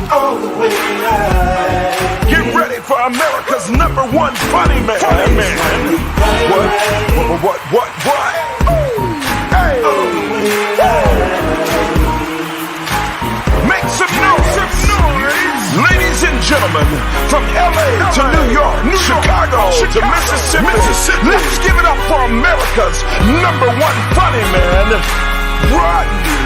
All the way live. Get ready for America's #1 funny man. What? Hey. Make some noise. Ladies and gentlemen, from LA to New York, Chicago to Mississippi, let's give it up for America's #1 funny man, Rodney.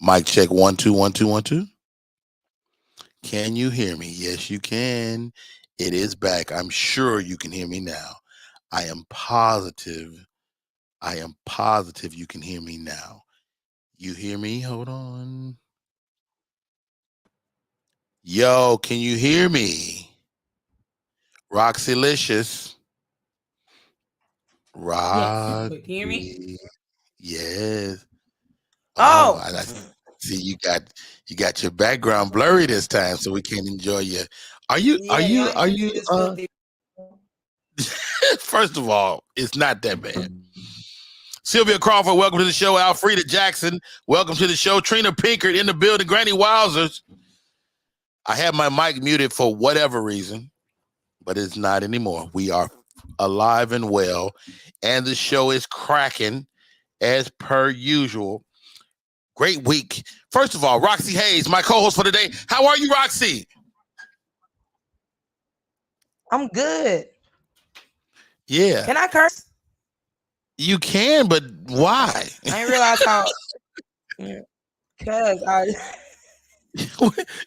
Mic check 1 2 1 2 1 2. Can you hear me? Yes, you can. It is back. I'm sure you can hear me now. I am positive you can hear me now. You hear me? Hold on. Yo, can you hear me? Roxxylicious. Yes. Can you hear me? Yes. Oh, I see you got your background blurry this time, so we can't enjoy you. Are you First of all, it's not that bad. Sylvia Crawford, welcome to the show. Alfreda Jackson, welcome to the show. Trina Pinkert in the building. Granny Wowzers. I have my mic muted for whatever reason, but it's not anymore. We are alive and well, and the show is cracking as per usual. Great week. First of all, Roxxy Haze, my co-host for today. How are you, Roxy? I'm good. Yeah. Can I curse? You can, but why? I didn't realize how. Because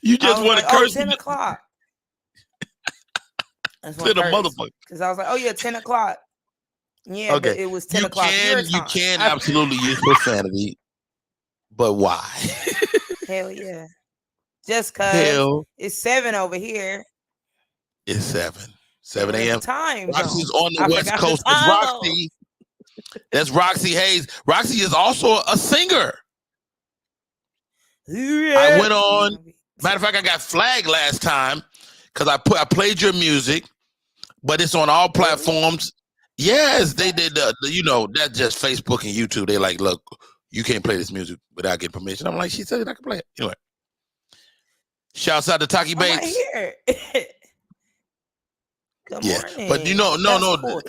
you just want to curse. 10 o'clock. To the motherfucker. Because I was like, oh yeah, 10 o'clock. Yeah, okay. But it was 10 o'clock. You can absolutely use profanity, but why? Hell yeah. Just because it's 7 over here. It's 7 a.m. Time. Roxy's on the West Coast. It's Roxy. That's Roxxy Haze. Roxy is also a singer. Yeah. I went on. Matter of fact, I got flagged last time because I played your music, but it's on all platforms. Yes, they did. That's just Facebook and YouTube. They like, look, you can't play this music without getting permission. I'm like, she said I can play it. Anyway, shouts out to Taki Bates. Right here. Good morning. But Cool.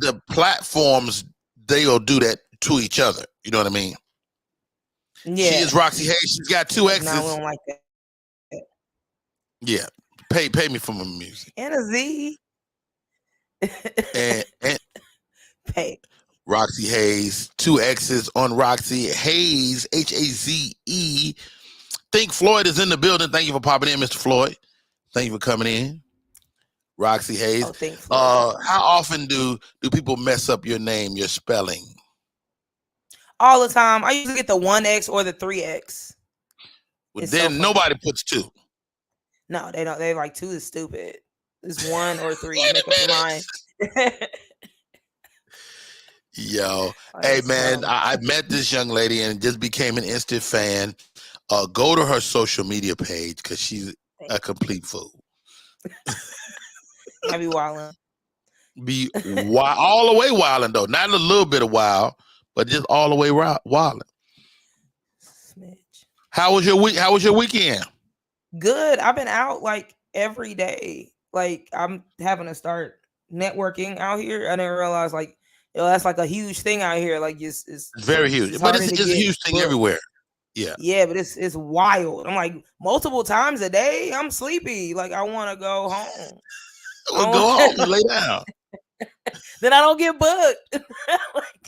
The platforms, they'll do that to each other. You know what I mean? Yeah. She is Roxxy Haze. She's got 2 X's. No, I don't like that. Yeah. Pay me for my music. And a Z. and pay. Roxxy Haze, 2 X's on Roxxy Haze, Haze. Think Floyd is in the building. Thank you for popping in, Mr. Floyd. Thank you for coming in. Roxxy Haze. How often do people mess up your name, your spelling? All the time. I usually get the 1X or the 3X. Well, then nobody puts 2. No, they don't. They like 2 is stupid. It's 1 or 3. Make up your mind. Yo, hey man, I met this young lady and just became an instant fan. Go to her social media page because she's a complete fool. I be wilding. All the way wilding though, not a little bit of wild, but just all the way wilding. Smidge. How was your week? How was your weekend? Good. I've been out like every day. Like I'm having to start networking out here. I didn't realize like that's like a huge thing out here. Like it's very huge, but it's just a huge thing everywhere. Yeah, but it's wild. I'm like multiple times a day. I'm sleepy. Like I want to go home. Well, go home and lay down. Then I don't get booked.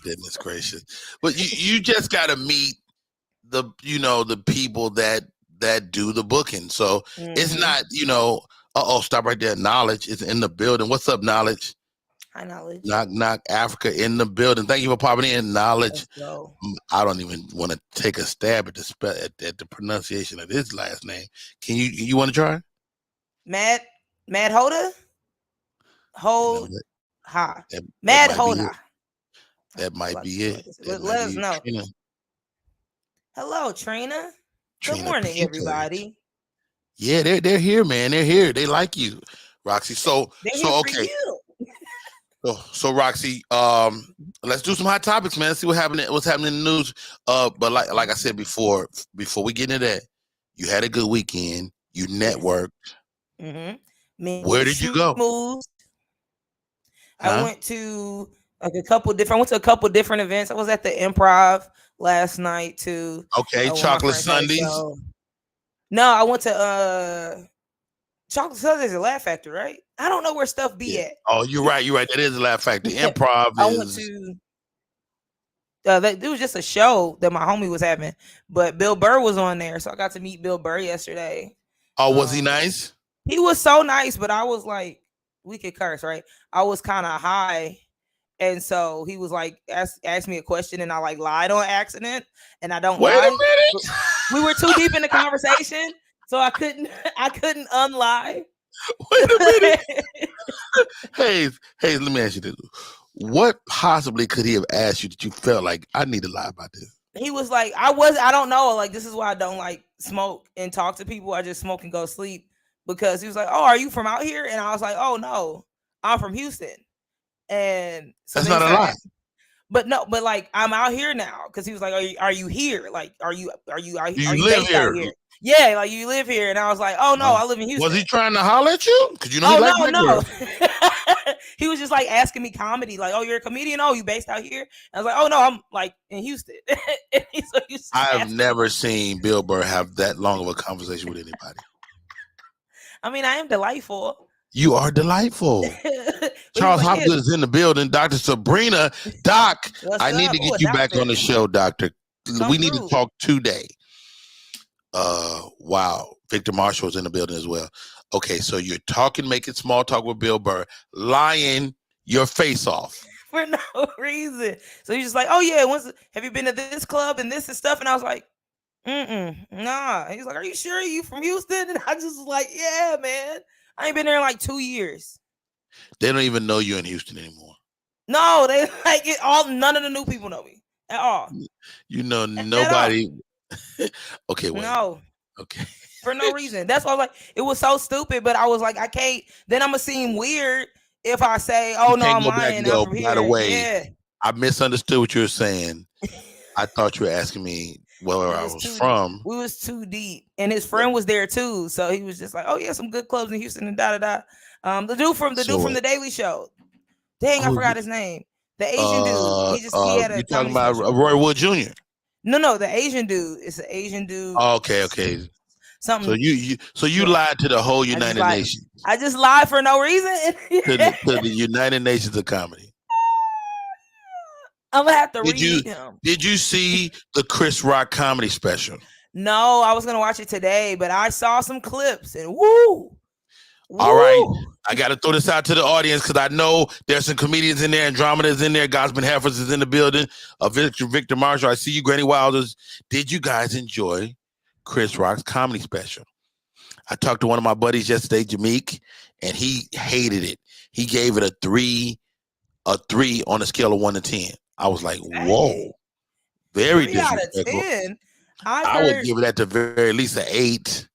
Goodness gracious! But you just got to meet the people that do the booking. So it's not stop right there. Knowledge is in the building. What's up, Knowledge? Hi, Knowledge. Knock Africa in the building. Thank you for popping in, Knowledge. I don't even want to take a stab at the pronunciation of his last name. Can you want to try? Mad Hoda? Mad Hoda. That might be it. Let us know. Trina. Hello, Trina. Good morning, everybody. Yeah, they're here, man. They're here. They like you, Roxy. So okay. So Roxy, let's do some hot topics, man. Let's see what's happening in the news. But like I said before we get into that, you had a good weekend. You networked. Mm-hmm. Where did you go? Moves. I went to I went to a couple different events. I was at the Improv last night too. Okay, Chocolate Sundays. No, I went to Chocolate Sundays is a Laugh Factory, right? I don't know where stuff be at. Oh, you're right. That is a Laugh Factory. Improv I went to it was just a show that my homie was having, but Bill Burr was on there, so I got to meet Bill Burr yesterday. Oh, was he nice? He was so nice, but I was like, we could curse, right? I was kind of high, and so he was like, asked me a question, and I like lied on accident, and I don't lie. Wait a minute. We were too deep in the conversation, so I couldn't unlie. Wait a minute. Hayes, let me ask you this. What possibly could he have asked you that you felt like I need to lie about this? He was like, I don't know. Like, this is why I don't like smoke and talk to people. I just smoke and go sleep. Because he was like, oh, are you from out here? And I was like, oh, no, I'm from Houston. And so that's not a lie. But like, I'm out here now. Because he was like, are you here? Like, are you live here? Yeah, like you live here. And I was like, oh, no, I live in Houston. Was he trying to holler at you? Because no. He was just like asking me comedy. Like, oh, you're a comedian? Oh, you based out here? I was like, oh, no, I'm like in Houston. I have never seen Bill Burr have that long of a conversation with anybody. I mean, I am delightful. You are delightful. Charles Hopkins is in the building. Dr. Sabrina. Doc, I need to get you back on the show, Doctor. We need to talk today. Wow. Victor Marshall is in the building as well. Okay, so you're making small talk with Bill Burr, lying your face off. For no reason. So he's just like, oh, yeah, have you been to this club and this and stuff? And I was like, nah. He's like, are you sure you from Houston? And I just was like, yeah, man. I ain't been there in like 2 years. They don't even know you're in Houston anymore. No, they like it all. None of the new people know me at all. Nobody. Okay, wait. No. Okay. For no reason. That's why I was like, it was so stupid, but I was like, I can't. Then I'm gonna seem weird if I say, oh, no, I'm lying. I'm from here. By the way, I misunderstood what you were saying. I thought you were asking me where I was from. We was too deep, and his friend was there too, so he was just like, "Oh yeah, some good clubs in Houston and da da da." The dude from the Daily Show. Dang, I forgot his name. The Asian dude. He had a. You talking about Roy Wood Jr.? No, the Asian dude. It's an Asian dude. Oh, okay. Something. So you lied to the whole United Nations. I just lied for no reason. to the United Nations of comedy. I'm gonna have to read him. Did you see the Chris Rock comedy special? No, I was gonna watch it today, but I saw some clips and woo. All right, I got to throw this out to the audience because I know there's some comedians in there and dramaters in there. Gosman Heifers is in the building. Victor Marshall, I see you, Granny Wilders. Did you guys enjoy Chris Rock's comedy special? I talked to one of my buddies yesterday, Jameek, and he hated it. He gave it a 3 on a scale of 1 to 10. I was like, Dang. whoa, very 3 out of disrespectful. 10. I would give it at the very least an 8.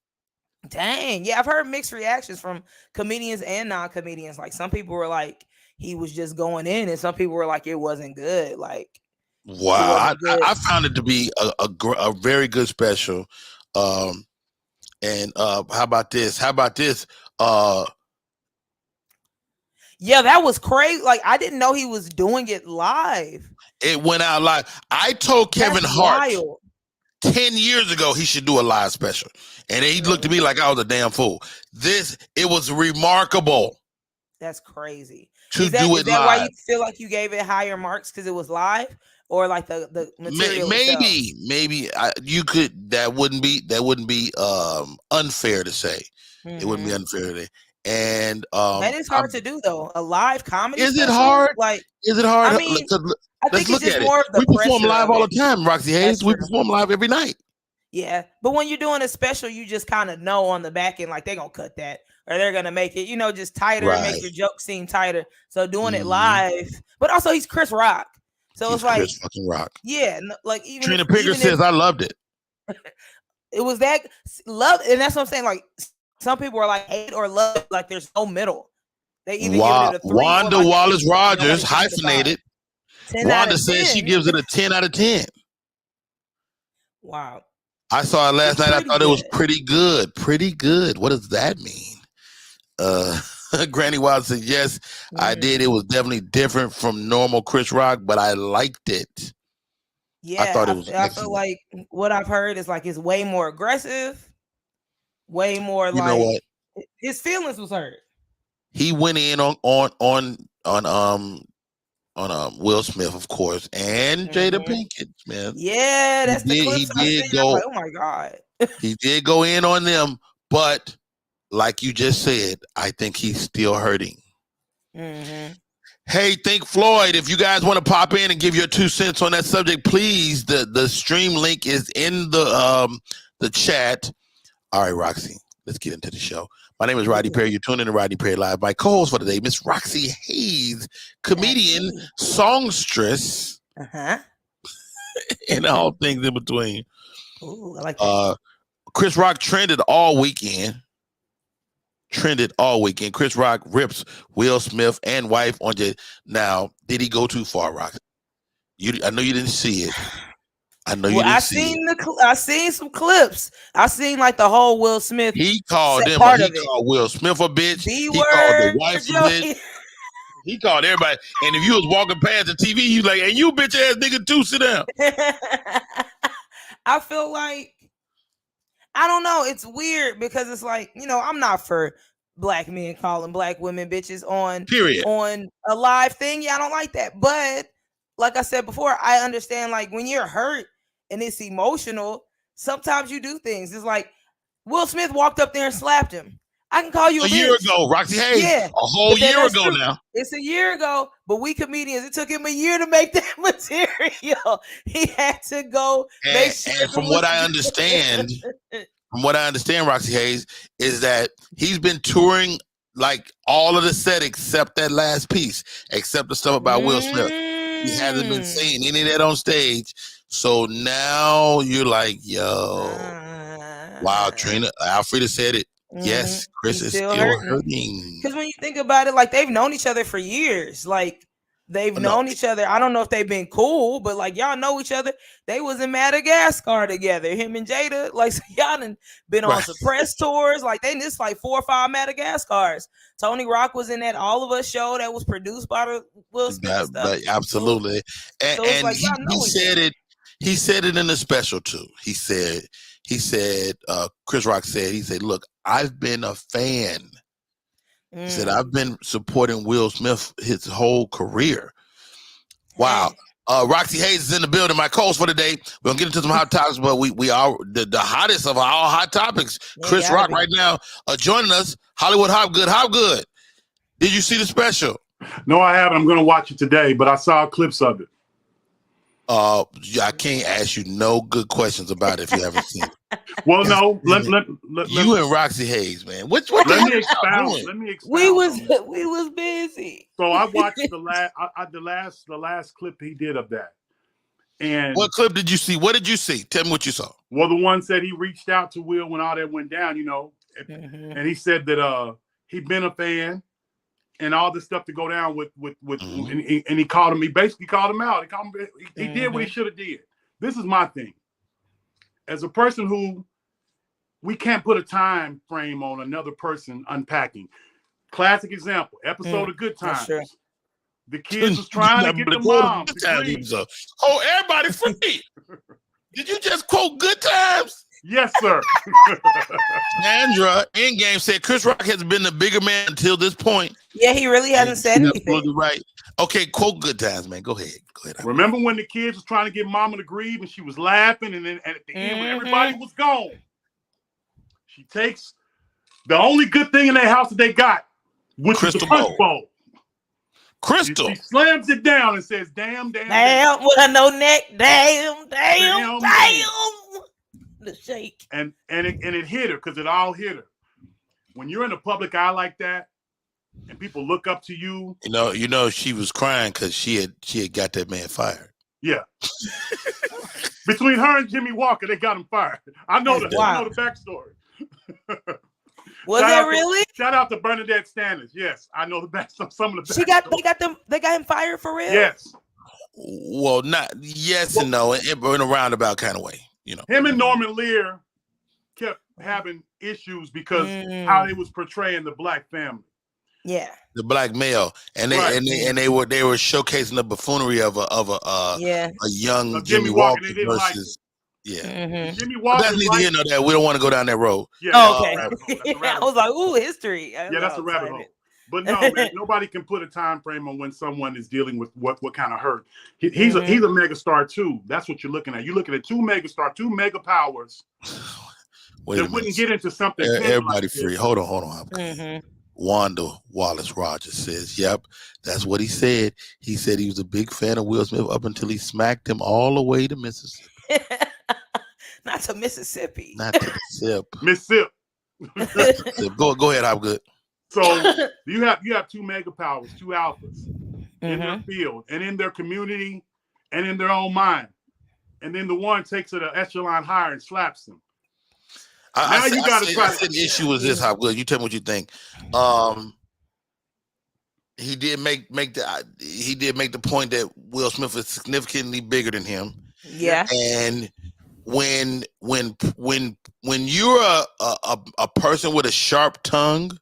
Dang. Yeah, I've heard mixed reactions from comedians and non-comedians. Like some people were like he was just going in, and some people were like it wasn't good. Like wow, I found it to be a very good special. And how about this? Yeah, that was crazy. Like I didn't know he was doing it live. It went out live. I told Kevin Hart wild. 10 years ago he should do a live special, and he looked at me like I was a damn fool. It was remarkable. That's crazy. Is that live. Why you feel like you gave it higher marks because it was live, or like the material? Maybe you could. That wouldn't be unfair to say. It wouldn't be unfair to. And that is hard to do though. A live comedy. Is it hard? Like, is it hard? I mean, I think it's just more of the we perform live all the time, Roxxy Haze. We perform live every night. Yeah, but when you're doing a special, you just kind of know on the back end, like they're gonna cut that or they're gonna make it, just tighter and make your joke seem tighter. So doing it live, but also he's Chris Rock, so it's like Chris fucking Rock. Yeah, like even Trina Picker says I loved it. It was that love, and that's what I'm saying. Like some people are like hate or love, like there's no middle. They either give it a 3. Wanda Wallace Rogers hyphenated. Wanda says she gives it a 10 out of 10. Wow. I saw it last night. I thought it was pretty good. Pretty good. What does that mean? Granny Wild said, yes, I did. It was definitely different from normal Chris Rock, but I liked it. Yeah, I thought it was I feel like what I've heard is like it's way more aggressive, way more you know what? His feelings was hurt. He went in on Will Smith, of course, and Jada Pinkett, man. Yeah, that's the clip. He did go. Like, oh my God. He did go in on them, but like you just said, I think he's still hurting. Hey, Think Floyd, if you guys want to pop in and give your 2 cents on that subject, please. The stream link is in the chat. All right, Roxy, let's get into the show. My name is Rodney Perry. You're tuning in to Rodney Perry Live. My co-host for today, Miss Roxxy Haze, comedian, songstress, and all things in between. Ooh, I like that. Chris Rock trended all weekend. Chris Rock rips Will Smith and wife on it. Now, did he go too far, Rock? I know you didn't see it. I know you didn't see it. I seen some clips. I seen like the whole Will Smith. He called Will Smith a bitch. He called the wife a bitch. He called everybody. And if you was walking past the TV, you like, and you bitch ass nigga too, sit down. I feel like, I don't know. It's weird because it's like, I'm not for black men calling black women bitches on a live thing. Yeah, I don't like that. But like I said before, I understand like when you're hurt and it's emotional, sometimes you do things. It's like Will Smith walked up there and slapped him. I can call you a year ago, Roxxy Haze. Yeah, a whole year ago now. It's a year ago, but we comedians, it took him a year to make that material. He had to go. And from what I understand, Roxxy Haze, is that he's been touring like all of the set except that last piece, except the stuff about Will Smith. He hasn't been saying any of that on stage. So now you're like, yo, wow, Trina, Alfreda said it. Yes, Chris is still hurting. Because when you think about it, like they've known each other for years. Like they've known each other. I don't know if they've been cool, but like y'all know each other. They was in Madagascar together. Him and Jada, like so y'all done been on some press tours. Like they just like 4 or 5 Madagascars. Tony Rock was in that All of Us show that was produced by the Will Smith stuff. Absolutely. And like, he said it. He said it in the special too. He said, Chris Rock said, look, I've been a fan. He said, I've been supporting Will Smith his whole career. Wow. Roxxy Haze is in the building. My co-host for today. We're gonna get into some hot topics, but we are the hottest of all hot topics. Chris Rock right now joining us. Hollywood Hopgood. How good? Did you see the special? No, I haven't. I'm gonna watch it today, but I saw clips of it. I can't ask you no good questions about it if you haven't seen it. Well, no, You and Roxxy Haze, man. What let me y'all expound. doing? Let me expound. We was busy. So I watched the last clip he did of that. And what clip did you see? What did you see? Tell me what you saw. Well, the one said he reached out to Will when all that went down, you know, and he said that he'd been a fan and all this stuff to go down with and he called him. He basically called him out. He did what he should have did. This is my thing. As a person who we can't put a time frame on another person unpacking. Classic example, episode of Good Times. The kids was trying to get the mom to agree. Oh, everybody free. Did you just quote Good Times? Yes, sir. Sandra Endgame said Chris Rock has been the bigger man until this point. Yeah, he really hasn't said anything. Absolutely right. Okay, quote Good Times, man. Go ahead. Remember when the kids was trying to get mama to grieve and she was laughing, and then at the end when everybody was gone, she takes the only good thing in their house that they got, which is the punch bowl. Crystal. She slams it down and says, damn. With a no neck. Damn. The shake. And it hit her because it all hit her. When you're in the public eye like that and people look up to you. You know, she was crying because she had got that man fired. Yeah. Between her and Jimmy Walker, they got him fired. I know the backstory. Was that really? Shout out to Bernadette Standish. Yes, I know the backstory. Some of the they got him fired for real. Yes. Well, not yes and no, in a roundabout kind of way. You know, him and Norman Lear kept having issues because how they was portraying the black family. Yeah, the black male, and they were showcasing the buffoonery of a young Jimmy Walker versus. Yeah, Jimmy Walker. That's neither here nor there. We don't want to go down that road. Yeah, okay. I was like, ooh, history. That's a rabbit hole. But no, man, nobody can put a time frame on when someone is dealing with what kind of hurt. He's a megastar too. That's what you're looking at. You're looking at two mega powers that wouldn't get into something. Everybody like free. Hold on. Wanda Wallace Rogers says, "Yep, that's what he said. He said he was a big fan of Will Smith up until he smacked him all the way to Mississippi." Not to Mississippi. Not to the sip. Mississippi. Go ahead, I'm good. So you have two mega powers, two alphas in their field and in their community and in their own mind. And then the one takes it an echelon higher and slaps them. You got to try. The issue is this, how good. You tell me what you think. He did make the point that Will Smith is significantly bigger than him. Yeah. And when you're a person with a sharp tongue,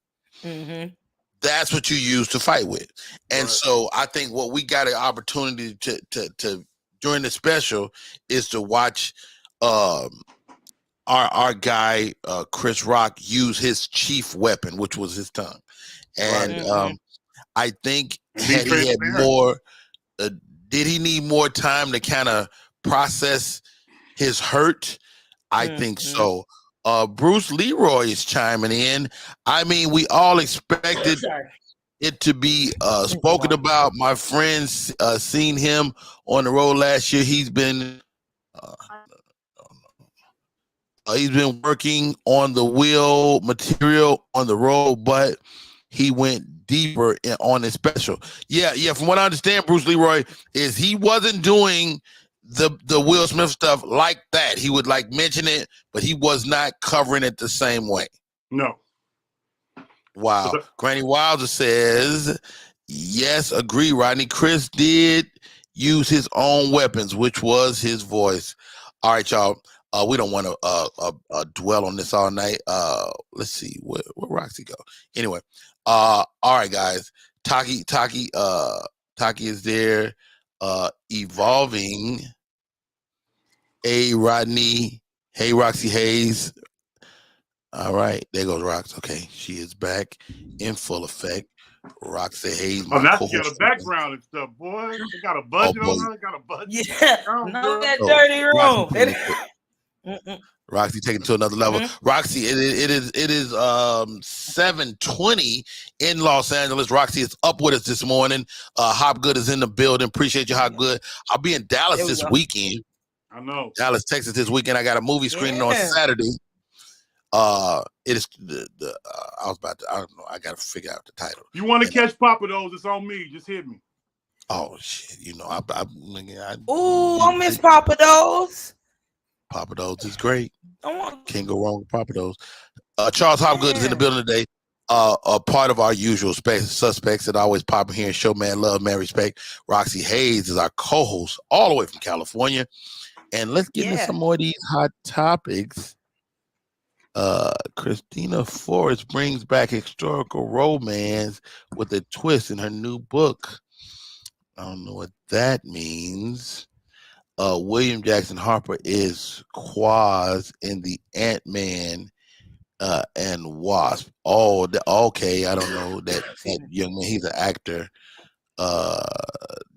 that's what you use to fight with. And so I think what we got an opportunity to during the special is to watch our guy Chris Rock use his chief weapon, which was his tongue. And I think had he had more, did he need more time to kind of process his hurt? I think so. Bruce Leroy is chiming in. I mean, we all expected it to be spoken about. My friends seen him on the road last year. He's been working on the Will material on the road, but he went deeper on his special. Yeah. From what I understand, Bruce Leroy is he wasn't doing the Will Smith stuff like that. He would like mention it, but he was not covering it the same way. No. Wow. Granny Wilder says, yes, agree, Rodney. Chris did use his own weapons, which was his voice. All right, y'all. We don't want to dwell on this all night. Let's see where Roxy go. Anyway, all right, guys. Taki is there. Evolving. Hey, Rodney. Hey, Roxxy Haze. All right, there goes Rox. Okay, she is back in full effect. Roxxy Haze. Oh, now she got a background and stuff, boy. They got a budget on her. Got a budget. Yeah, not that dirty room. Roxy taking it to another level. Roxy, it is 7:20 in Los Angeles. Roxy is up with us this morning. Hopgood is in the building. Appreciate you, Hopgood. I'll be in Dallas this weekend. I know. Dallas, Texas this weekend. I got a movie screening on Saturday. It is I was about to. I don't know. I got to figure out the title. You want to catch Papa Those? It's on me. Just hit me. Oh shit! You know, I miss Papa Those. Papa Those is great. Can't go wrong with Papa Those. Charles Hopgood is in the building today. A part of our usual suspects that always pop in here and show man love, man respect. Roxxy Haze is our co-host, all the way from California. And let's get into some more of these hot topics. Christina Forrest brings back historical romance with a twist in her new book. I don't know what that means. William Jackson Harper is Quaz in the Ant-Man and Wasp. Oh, okay. I don't know that young man. He's an actor.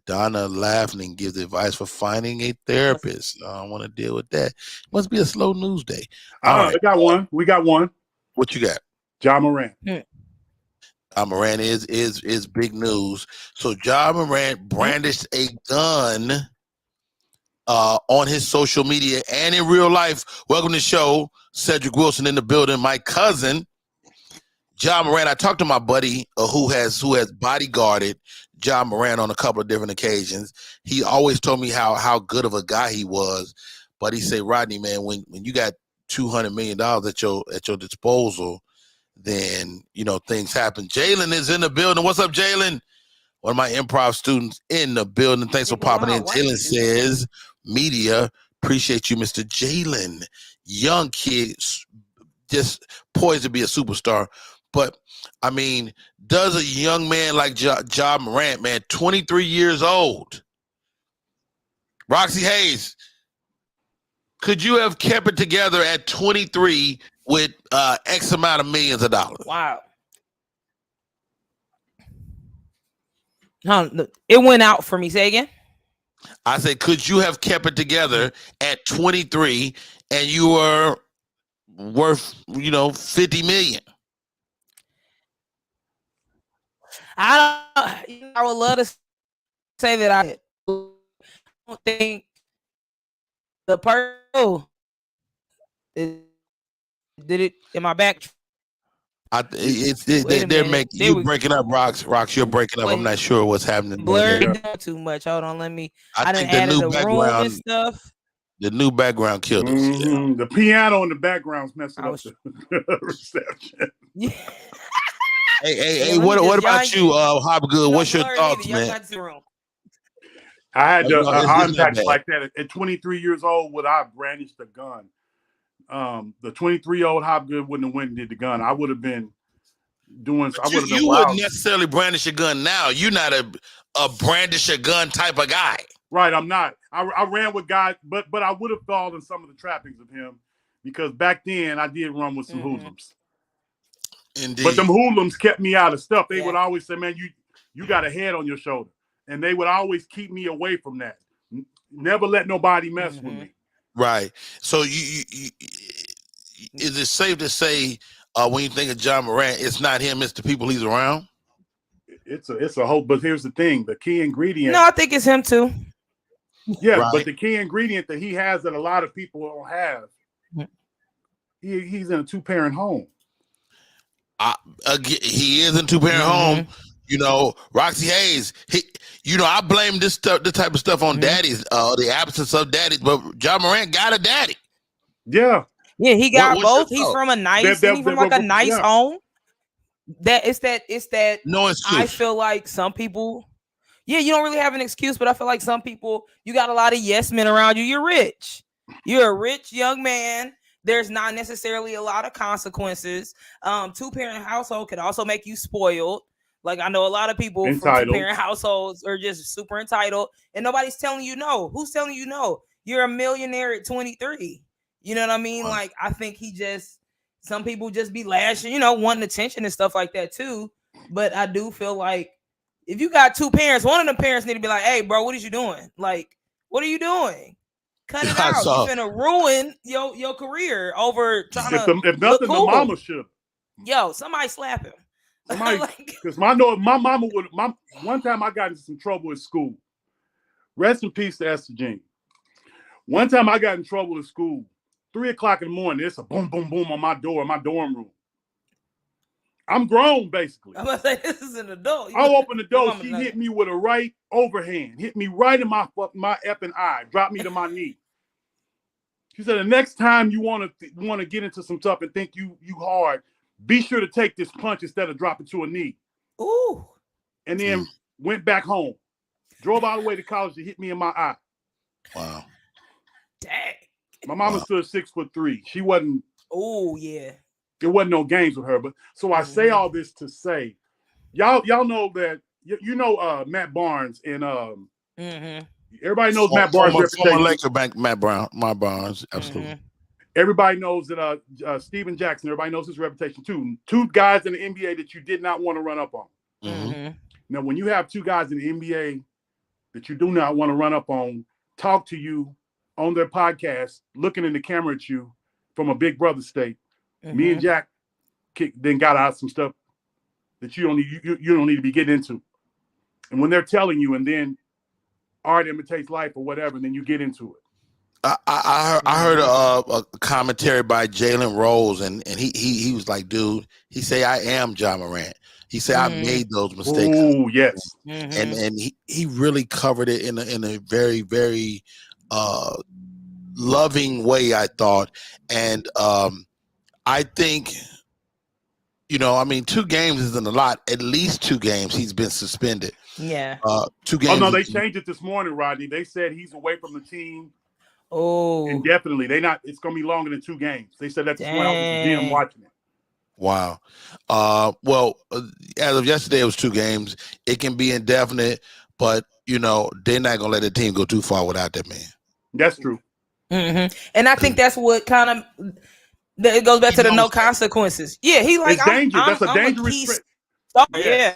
Donna Laughing gives advice for finding a therapist. I don't want to deal with that. Must be a slow news day. I got one. We got one. What you got? Ja Morant. Morant is big news. So Ja Morant brandished a gun on his social media and in real life. Welcome to the show, Cedric Wilson in the building. My cousin, Ja Morant. I talked to my buddy who has bodyguarded Ja Morant on a couple of different occasions. He always told me how good of a guy he was. But he said, Rodney, man, when you got $200 million at your disposal, then things happen. Jalen is in the building. What's up, Jalen? One of my improv students in the building. Thanks for popping in. Jalen says, media, appreciate you, Mr. Jalen. Young kid, just poised to be a superstar. But, I mean, does a young man like Ja Morant, man, 23 years old, Roxxy Haze, could you have kept it together at 23 with X amount of millions of dollars? Wow. It went out for me. Say again. I said, could you have kept it together at 23 and you were worth, 50 million? I would love to say that I don't think the person did it in my back. They're making you breaking up, Rox. You're breaking up. I'm not sure what's happening. Blurred too much. Hold on, let me. I think the new background and stuff. The new background killed us. Yeah. The piano in the background's messing up the reception. Yeah. Hey, what about you, Hopgood? What's your thoughts, man? I had to unpack like that. At 23 years old, would I brandish the gun? The 23-year-old Hopgood wouldn't have went and did the gun. I would have been doing. You wouldn't necessarily brandish a gun now. You're not a brandish a gun type of guy. Right, I'm not. I ran with guys, but I would have fallen in some of the trappings of him because back then I did run with some hoodlums. Indeed. But them hoodlums kept me out of stuff. They would always say, man, you got a head on your shoulder. And they would always keep me away from that. Never let nobody mess with me. Right. So is it safe to say when you think of Ja Morant, it's not him, it's the people he's around? It's a whole, but here's the thing, the key ingredient. No, I think it's him too. Yeah, right. But the key ingredient that he has that a lot of people don't have, he's in a 2-parent home. He is in a 2-parent home. Roxxy Haze. I blame this type of stuff on daddies, the absence of daddies. But Ja Morant got a daddy. Yeah, he got both. He's from a nice, nice home. It's that. No excuse. I feel like some people. Yeah, you don't really have an excuse, but I feel like some people, you got a lot of yes men around you. You're rich. You're a rich young man. There's not necessarily a lot of consequences. 2-parent household could also make you spoiled. Like, I know a lot of people from 2-parent households are just super entitled and nobody's telling you no. Who's telling you no? You're a millionaire at 23. You know what I mean? Wow. Like, I think some people just be lashing, wanting attention and stuff like that too. But I do feel like if you got 2 parents, one of them parents need to be like, hey, bro, what are you doing? Like, what are you doing? Cut it out. You're finna ruin your career over trying to if nothing, cool. the mama should. Yo, somebody slap him. Somebody, because my mama would. One time I got into some trouble at school. Rest in peace to Esther Jean. One time I got in trouble at school. 3 o'clock in the morning. It's a boom, boom, boom on my door in my dorm room. I'm grown, basically. I'm gonna say this is an adult. I open the door. She hit me with a right overhand. Hit me right in my effing eye. Dropped me to my knee. She said, the next time you want to get into some stuff and think you hard, be sure to take this punch instead of dropping to a knee. Ooh. And then went back home. Drove all the way to college to hit me in my eye. Wow. Dang. My mama stood 6'3". She wasn't. Oh yeah. There wasn't no games with her. But so I say all this to say, y'all know that you know Matt Barnes and everybody knows Matt Barnes' reputation. Former Laker bank Matt Barnes, absolutely. Everybody knows that Steven Jackson. Everybody knows his reputation too. Two guys in the NBA that you did not want to run up on. Now, when you have two guys in the NBA that you do not want to run up on, talk to you on their podcast, looking in the camera at you from a big brother state, me and Jack then got out some stuff that you don't need to be getting into. And when they're telling you, and then art imitates life or whatever, and then you get into it. I heard a commentary by Jalen Rose, and he was like, dude, he say, I am John Morant. He said, I made those mistakes. Oh, yes. And he really covered it in a very, very loving way, I thought. And I think, 2 games isn't a lot. At least 2 games he's been suspended. Yeah. 2 games. Oh, no, they changed it this morning, Rodney. They said he's away from the team. Oh. Indefinitely. It's going to be longer than 2 games. They said that this morning. I was at the gym watching it. Wow. As of yesterday, it was 2 games. It can be indefinite, but, they're not going to let the team go too far without that man. That's true. And I think that's what kind of it goes back to the no consequences. Yeah, he like, it's dangerous. That's a dangerous. Yeah.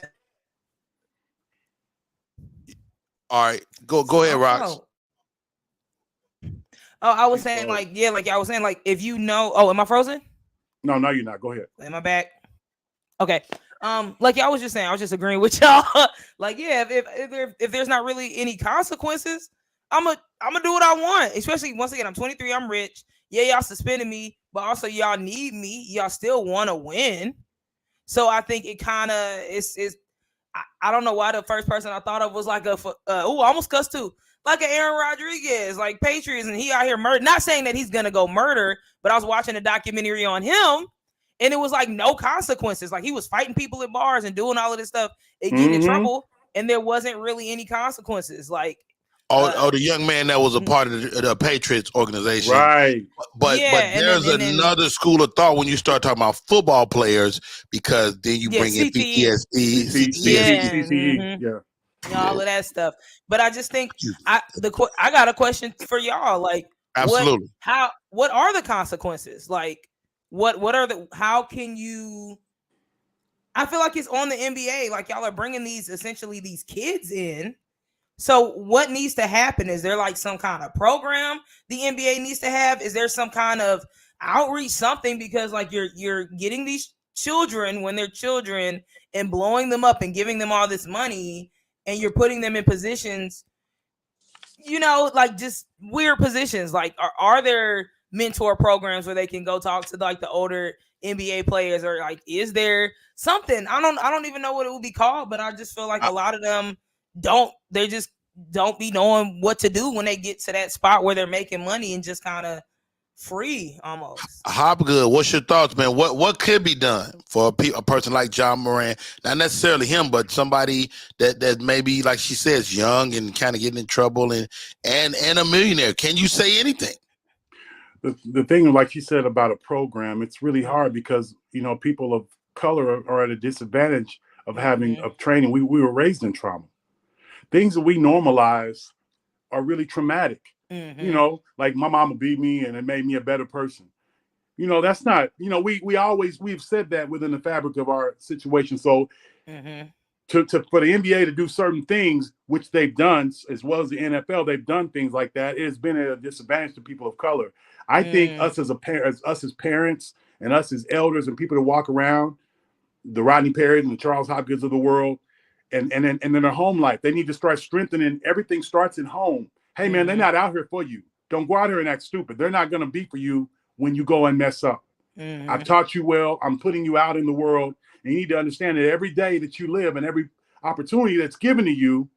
All right. Go ahead, Rox. Oh, I was saying if you know, am I frozen? No, you're not. Go ahead. Am I back? Okay. Like I was just saying, I was just agreeing with y'all. Like, yeah, if there's not really any consequences, I'm gonna do what I want. Especially once again, I'm 23, I'm rich. Yeah, y'all suspended me, but also y'all need me. Y'all still want to win. So I think it kind of is. I don't know why the first person I thought of was like I almost cussed too. Like an Aaron Rodriguez, like Patriots, and he out here murder. Not saying that he's gonna go murder, but I was watching a documentary on him, and it was like no consequences. Like he was fighting people in bars and doing all of this stuff and getting in trouble, and there wasn't really any consequences. Like the young man that was a part of the Patriots organization, right? But there's another school of thought when you start talking about football players, because then you bring in PTSD, CTE, all of that stuff. But I just think I got a question for y'all. Like, absolutely, what are the consequences? Like, how can you? I feel like it's on the NBA. Like y'all are bringing these kids in. So what needs to happen? Is there like some kind of program the NBA needs to have? Is there some kind of outreach, something? Because like you're getting these children when they're children and blowing them up and giving them all this money, and you're putting them in positions, like just weird positions. Like are there mentor programs where they can go talk to like the older NBA players, or like is there something? I don't even know what it would be called, but I just feel like a lot of them just don't be knowing what to do when they get to that spot where they're making money and just kind of free almost. Hopgood, what's your thoughts, man? What could be done for a person like John Morant? Not necessarily him, but somebody that maybe, like she says, young and kind of getting in trouble and a millionaire. Can you say anything? The thing, like you said about a program, it's really hard because people of color are at a disadvantage of of training. We were raised in trauma. Things that we normalize are really traumatic. Like my mama beat me and it made me a better person. That's not, we've said that within the fabric of our situation. So for the NBA to do certain things, which they've done, as well as the NFL, they've done things like that. It has been a disadvantage to people of color. I think us as parents and us as elders and people that walk around, the Rodney Perrys and the Charles Hopkins of the world, and then their home life, they need to start strengthening. Everything starts at home. Hey man, they're not out here for you. Don't go out here and act stupid. They're not going to be for you when you go and mess up. I've taught you well. I'm putting you out in the world. And you need to understand that every day that you live and every opportunity that's given to you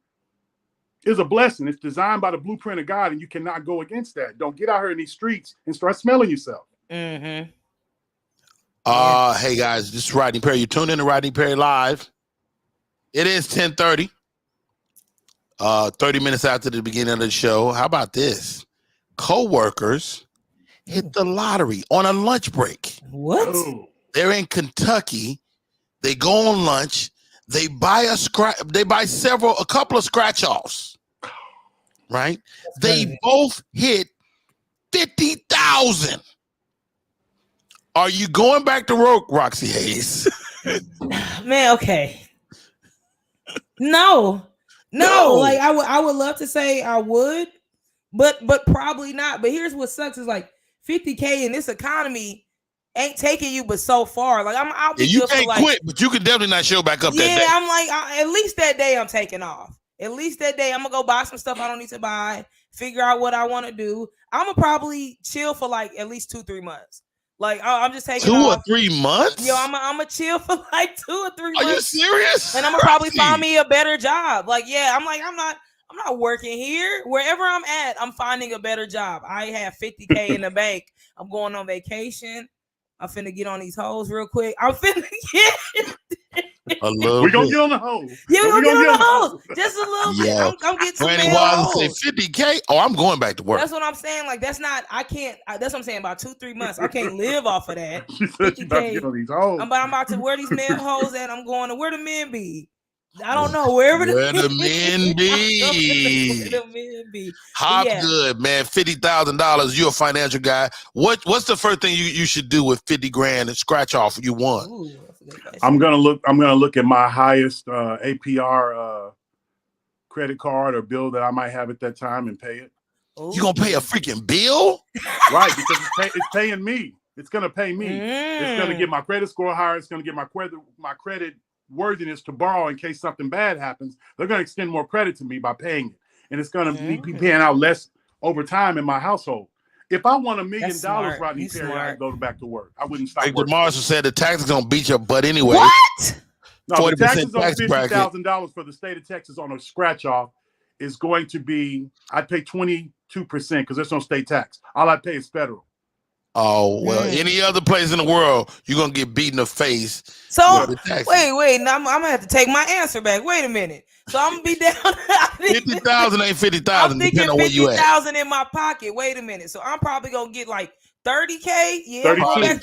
is a blessing. It's designed by the blueprint of God, and you cannot go against that. Don't get out here in these streets and start smelling yourself. Hey guys, this is Rodney Perry. You tune in to Rodney Perry Live. It is 10:30. 30 minutes after the beginning of the show. How about this? Co-workers hit the lottery on a lunch break. What? Oh. They're in Kentucky. They go on lunch. They buy a couple of scratch offs. Right? They both hit 50,000. Are you going back to work, Roxxy Haze? Man, okay. No. Like I would love to say I would, but probably not. But here's what sucks is like 50K in this economy ain't taking you but so far. Like I'll be you good can't for like, quit, but you can definitely not show back up that day. Yeah, I'm like at least that day I'm taking off. At least that day I'm gonna go buy some stuff I don't need to buy, figure out what I want to do. I'm gonna probably chill for like at least 2-3 months. Like I'm just taking 2 off. or 3 months. Yo, I'm gonna chill for like 2 or 3 months. Are you serious? And I'm gonna probably find me a better job. Like, yeah, I'm not working here. Wherever I'm at, I'm finding a better job. I have 50K in the bank. I'm going on vacation. I'm finna get on these hoes real quick. I'm finna get We're gonna get on the hose. Yeah, we're gonna get on the hoes. Just a little bit. I'm getting some Granny male Wild hoes. say 50K. Oh, I'm going back to work. That's what I'm saying. Like, that's what I'm saying. About 2-3 months. I can't live off of that. She said she about to get on these hoes. I'm about to where these male hoes at. I'm going to where the men be. I don't know where the men be. Hop good, man. $50,000. You're a financial guy. What's the first thing you should do with 50 grand and scratch off you won? Ooh, I'm gonna look at my highest APR credit card or bill that I might have at that time and pay it. You gonna pay a freaking bill? Right, because it's paying me. It's gonna pay me. It's gonna get my credit score higher. It's gonna get my credit worthiness to borrow in case something bad happens. They're going to extend more credit to me by paying it, and it's going to be paying out less over time in my household. If I won $1 million, Rodney Perry, I'd go back to work. I wouldn't stop. Like Marshall said, the tax is going to beat your butt anyway. What? No, the taxes on tax $50,000 for the state of Texas on a scratch off is going to be. I'd pay 22% because there's no state tax. All I pay is federal. Oh, well, any other place in the world, you're going to get beat in the face. So, wait. Now I'm going to have to take my answer back. Wait a minute. So I'm going to be down. 50,000 ain't 50,000. I'm thinking 50,000 in my pocket. Wait a minute. So I'm probably going to get like 30K. Yeah.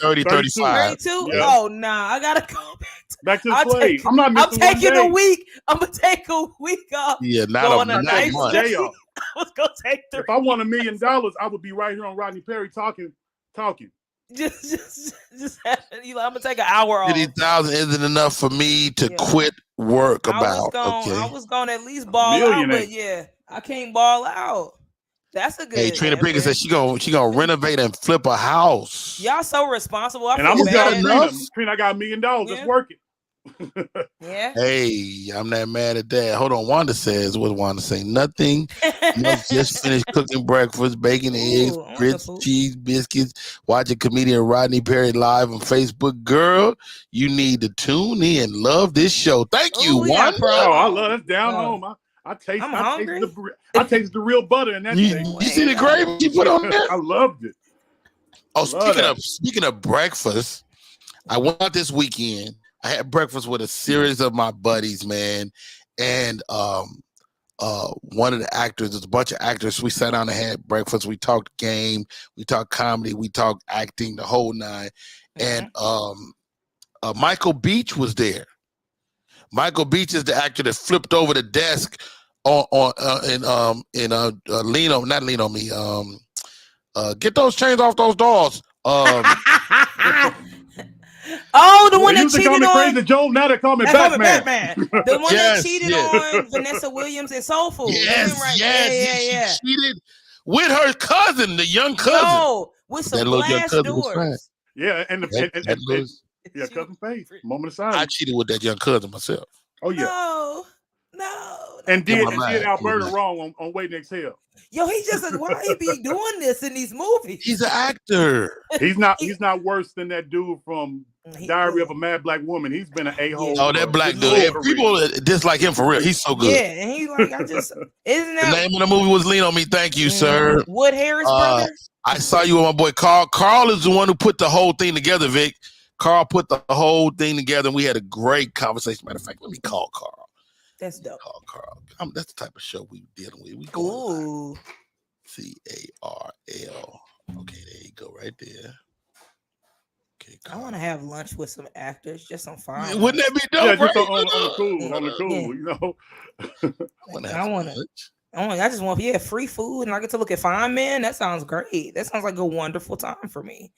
30, 35. 32? Yeah. Oh, nah. I got to go back to the play. I'm taking a week. I'm going to take a week off. Yeah, not a day off. I was going to take 3. If I won $1 million, I would be right here on Rodney Perry talking. Just I'm gonna take an hour off. 50,000 isn't enough for me to quit work I was gonna at least ball out, but yeah, I can't ball out. That's a good. Hey, Trina Pickett said she gonna renovate and flip a house. Y'all so responsible. And I'm gonna Trina, I got $1 million. Let's work it. Yeah. Hey, I'm not mad at that. Hold on. Wanda says, what Wanda say? Nothing. Just finished cooking breakfast, baking eggs, grits, cheese, biscuits, watching comedian Rodney Perry live on Facebook. Girl, you need to tune in. Love this show. Thank you, Wanda. I love it. Down home. I taste the real butter in that thing. You see the gravy you put on there? I loved it. Oh, speaking of breakfast, I went out this weekend. I had breakfast with a series of my buddies, man, and one of the actors. There's a bunch of actors. We sat down and had breakfast. We talked game, we talked comedy, we talked acting, the whole nine. And Michael Beach was there. Michael Beach is the actor that flipped over the desk Lean on Me. Get those chains off those dolls. Oh, the one They that used to cheated call me on. Crazy Joe. Now they call me They call me Batman. Batman. The one that Yes, cheated yes. on Vanessa Williams and Soul Food. That's him, right? Yes. She cheated with her cousin, the young cousin. Yo, with some That little young glass cousin was fine. doors. Yeah, and Yeah, cousin Faith. Moment of I silence. cheated with that young cousin myself. Oh yeah. No. And In did my mind. Alberta wrong on Waiting to Exhale. Yo, he just why he be doing this in these movies? He's an actor. He's not worse than that dude from Diary of a Mad Black Woman. He's been an a-hole. Oh, that black dude. People dislike him for real. He's so good. Yeah, and he's like, isn't that the name of the movie was Lean on Me. Thank you, sir. Wood Harris brother? I saw you with my boy Carl. Carl is the one who put the whole thing together, Vic. Carl put the whole thing together, and we had a great conversation. Matter of fact, let me call Carl. That's dope. Call Carl. That's the type of show we dealing with. We go CARL. Okay, there you go, right there. Okay, I want to have lunch with some actors, just some fun. Wouldn't that be dope? Yeah, just on the cool, you know. I just want free food, and I get to look at fine men. That sounds great. That sounds like a wonderful time for me.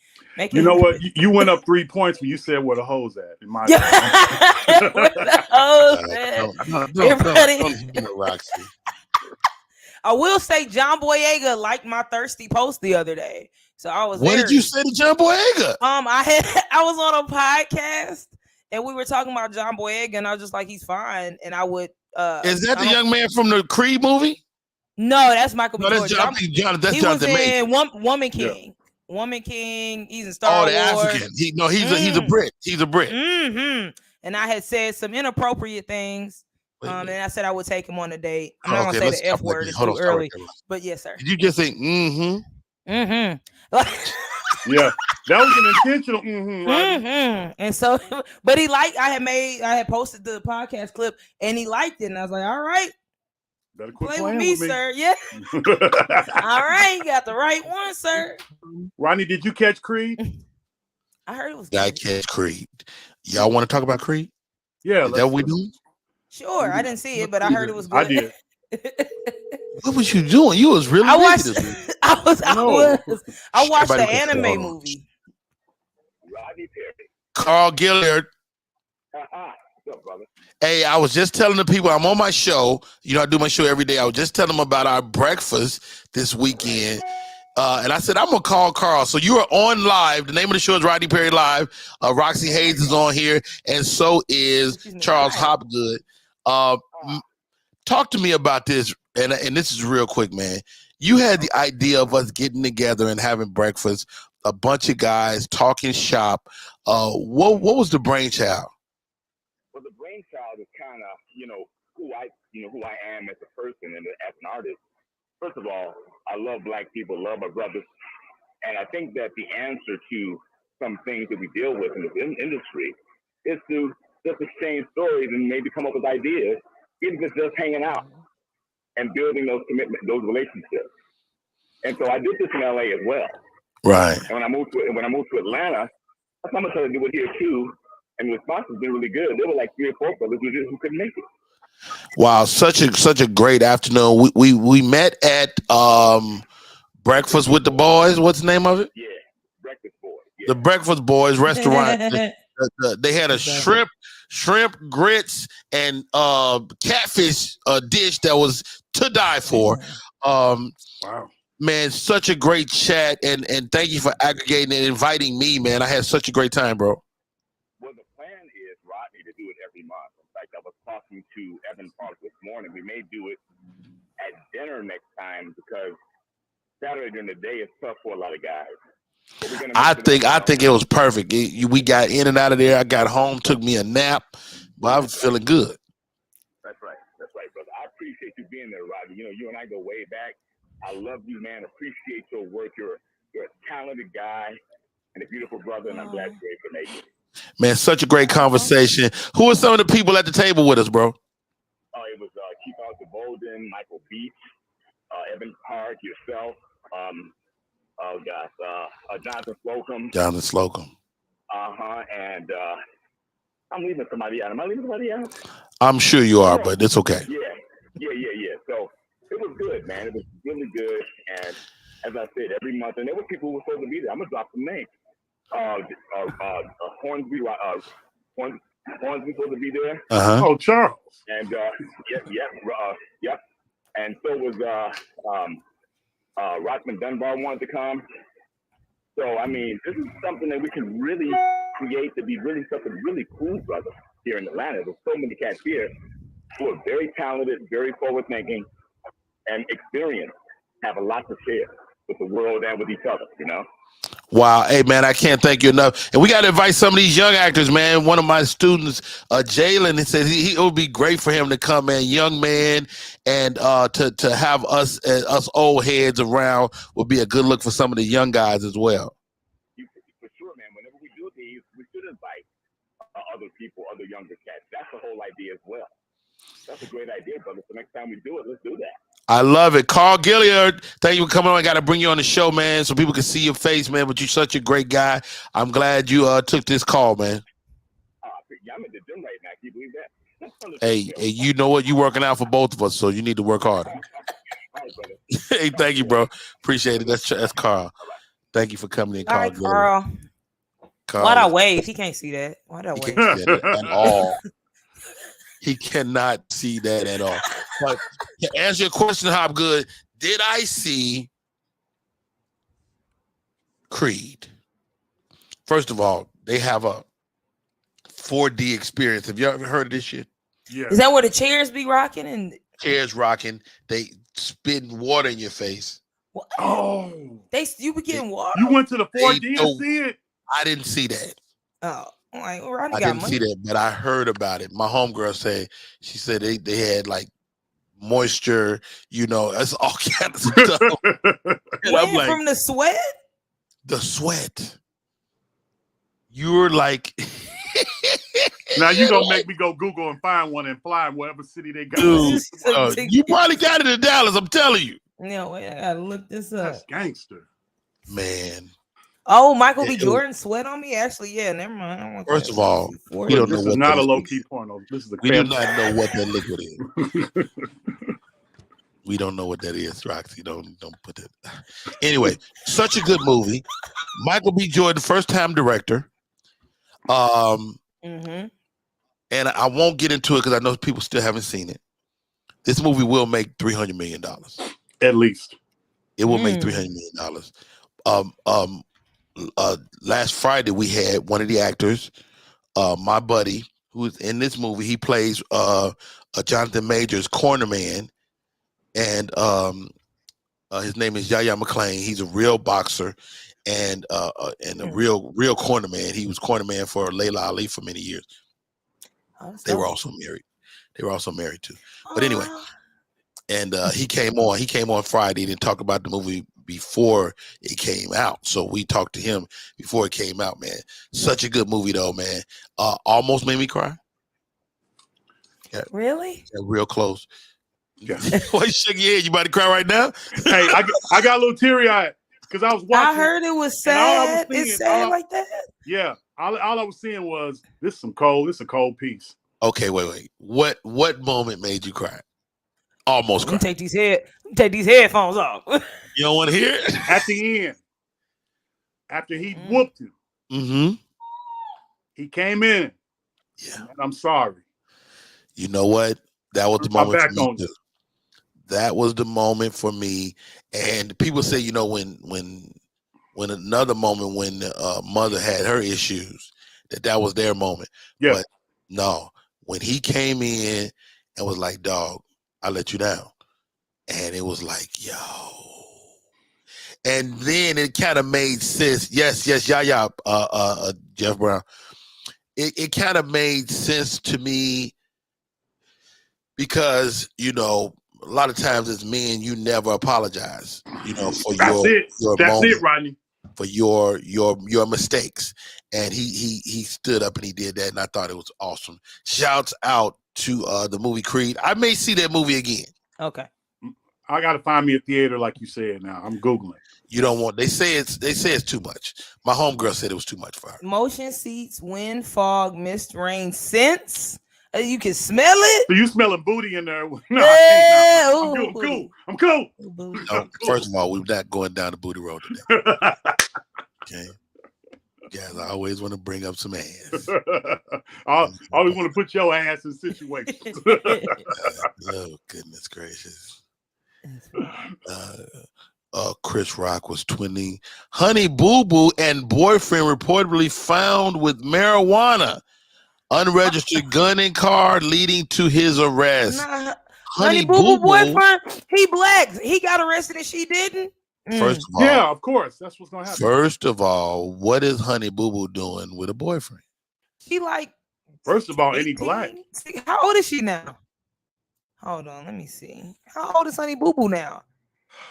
You know what? You went up 3 points when you said where the hoes at. In my where the hoes at? Roxy. I will say John Boyega liked my thirsty post the other day. So I was. What did you say to John Boyega? I was on a podcast and we were talking about John Boyega, and I was just like, he's fine. And I would. Is that the young man from the Creed movie? No, that's Michael. No, that's John. That's Jonathan Majors. Woman King. Yeah. Woman King. He's in Star Wars. The African. He's a Brit. He's a Brit. Mm-hmm. And I had said some inappropriate things. And I said I would take him on a date. I'm not gonna say the F word. It's too early. But yes, sir. Did you just say mm-hmm? Mm-hmm. Yeah, that was an intentional mm-hmm, right? Mm-hmm. And so, but I had posted the podcast clip and he liked it. And I was like, all right. Better quit Play playing with me, sir. Yeah. All right, you got the right one, sir. Ronnie, did you catch Creed? I heard it was good. I catch Creed. Y'all want to talk about Creed? Yeah. Is that what we do? Sure. I didn't see it, but I heard it was good. I did. What was you doing? You was really I watched the anime movie. Carl Gillard. What's up, brother? Hey, I was just telling the people I'm on my show. You know, I do my show every day. I was just telling them about our breakfast this weekend. And I said, I'm going to call Carl. So you are on live. The name of the show is Rodney Perry Live. Roxxy Haze is on here. And so is Charles Hopgood. Talk to me about this. And this is real quick, man. You had the idea of us getting together and having breakfast, a bunch of guys talking shop. What was the brainchild? Well, the brainchild is kind of, who I am as a person and as an artist. First of all, I love black people, love my brothers. And I think that the answer to some things that we deal with in this industry is to just exchange stories and maybe come up with ideas, even if it's just hanging out and building those commitments, those relationships. And so I did this in LA as well. Right. And when I moved to Atlanta, I tried to do it here too. And the response has been really good. There were like 3 or 4 brothers who couldn't make it. Wow, such a great afternoon. We met at Breakfast with the Boys. What's the name of it? Yeah, Breakfast Boys. Yeah. The Breakfast Boys restaurant. They had a shrimp grits and catfish dish that was to die for. Wow. Man, such a great chat, and thank you for aggregating and inviting me, man. I had such a great time, bro. Well, the plan is, Rodney, to do it every month. In fact, I was talking to Evan Park this morning. We may do it at dinner next time because Saturday during the day is tough for a lot of guys. I think it was perfect. We got in and out of there. I got home, took me a nap, but I was feeling good. That's right, brother. I appreciate you being there, Rodney. You and I go way back. I love you, man. Appreciate your work. You're a talented guy and a beautiful brother, and I'm glad you're able to make it. Man, such a great conversation. Who are some of the people at the table with us, bro? It was Keith Arthur Bolden, Michael Beach, Evan Park, yourself. Jonathan Slocum. Jonathan Slocum. And I'm leaving somebody out. Am I leaving somebody out? I'm sure you are, but it's okay. Yeah. So it was good, man. It was really good. And as I said, every month, and there were people who were supposed to be there. I'm gonna drop some names. Hornsby, Hornsby supposed to be there. Oh, Charles. And yep. And so was Rockman Dunbar wanted to come. So I mean, this is something that we can really create to be really something really cool, brother, here in Atlanta. There's so many cats here who are very talented, very forward-thinking, and experienced, have a lot to share with the world and with each other, you know? Wow. Hey, man, I can't thank you enough. And we got to invite some of these young actors, man. One of my students, Jalen, said it would be great for him to come, man, young man, and to have us old heads around would be a good look for some of the young guys as well. For sure, man. Whenever we do these, we should invite other people, other younger cats. That's the whole idea as well. That's a great idea, brother. So next time we do it, let's do that. I love it. Carl Gilliard, thank you for coming on. I got to bring you on the show, man, so people can see your face, man, but you're such a great guy. I'm glad you took this call, man. I'm in the gym right now. Can you believe that? Hey, you know what? You're working out for both of us, so you need to work harder. Hey, thank you, bro. Appreciate it. That's Carl. Thank you for coming in, Carl. All right, Carl. Why'd I wave? He can't see that. Why'd I wave? He can't see that at all. He cannot see that at all. But to answer your question, Hopgood, did I see Creed? First of all, they have a 4D experience. Have you ever heard of this shit? Yeah. Is that where the chairs be rocking and chairs rocking? They spitting water in your face. what? Oh, You be getting water? you went to the 4D and see it? I didn't see that. Oh, like Ronnie I got didn't money. see that, but I heard about it. My homegirl she said they had like moisture, that's all kind of stuff. Went like, from the sweat? The sweat. You're like now you gonna make me go Google and find one and fly in whatever city they got. Dude, you probably got it in Dallas, I'm telling you. No, wait, I gotta look this up. That's gangster. Man. Oh, Michael B. Jordan sweat on me? Actually, yeah, never mind. First of all, we don't know. This is not a low-key porno. This is we do not know what that liquid is. We don't know what that is, Roxy. Don't put that. Anyway, such a good movie. Michael B. Jordan, first-time director. And I won't get into it because I know people still haven't seen it. This movie will make $300 million. At least. It will make $300 million. Last Friday we had one of the actors, my buddy, who's in this movie. He plays Jonathan Majors' cornerman, and his name is Yahya McClain. He's a real boxer and a real cornerman. He was cornerman for Layla Ali for many years. They were also married too. But anyway, and he came on Friday and talked about the movie before it came out. So we talked to him before it came out, man. Such a good movie though, man. Almost made me cry. Yeah. Really? Yeah, real close. Yeah. Why you shaking your head? You about to cry right now? Hey, I got a little teary-eyed because I was watching. I heard it was sad. It's sad like that? Yeah. All I was seeing was this is a cold piece. Okay, wait. What moment made you cry? Almost cry. Take these headphones off. You don't want to hear it? At the end, after he whooped him, he came in. Yeah, and I'm sorry. You know what? That was the moment for me too. That was the moment for me. And people say, when another moment when mother had her issues, that was their moment. Yeah. But no, when he came in and was like, "Dog, I let you down," and it was like, yo. And then it kind of made sense. Yes, Jeff Brown. It kind of made sense to me because, a lot of times as men, you never apologize, for your That's moment, it, Rodney. for your mistakes. And he stood up and he did that, and I thought it was awesome. Shouts out to the movie Creed. I may see that movie again. Okay. I gotta find me a theater, like you said. Now I'm Googling. You don't want. They say it's too much. My homegirl said it was too much for her. Motion seats, wind, fog, mist, rain, scents. You can smell it. So you smelling booty in there? No, yeah, I'm cool. No, first of all, we're not going down the booty road today. Okay. Yes, I always want to bring up some ass. I always want to put your ass in situations. Oh, goodness gracious. Chris Rock was 20. Honey Boo Boo and boyfriend reportedly found with marijuana, unregistered gun and car leading to his arrest. Nah, Honey Boo Boo boyfriend, he black. He got arrested and she didn't. First of all, yeah, of course, that's what's gonna happen. First of all, what is Honey Boo Boo doing with a boyfriend? She like. First of all, 18? any black. How old is she now? Hold on, let me see. How old is Honey Boo Boo now?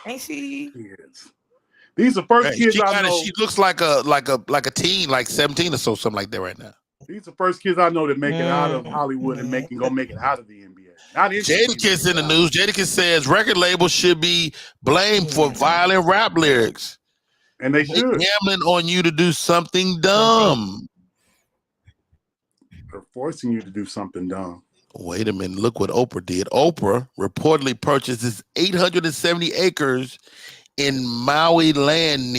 Ain't she? Yes. These are first kids I know. She looks like a teen, like 17 or so, something like that right now. These are first kids I know that make it out of Hollywood and make it out of the NBA. Not Jadakiss in the news. Jadakiss says record labels should be blamed for violent rap lyrics. And they should. Gambling on you to do something dumb. They're forcing you to do something dumb. Wait a minute. Look what Oprah did. Oprah reportedly purchases 870 acres in Maui land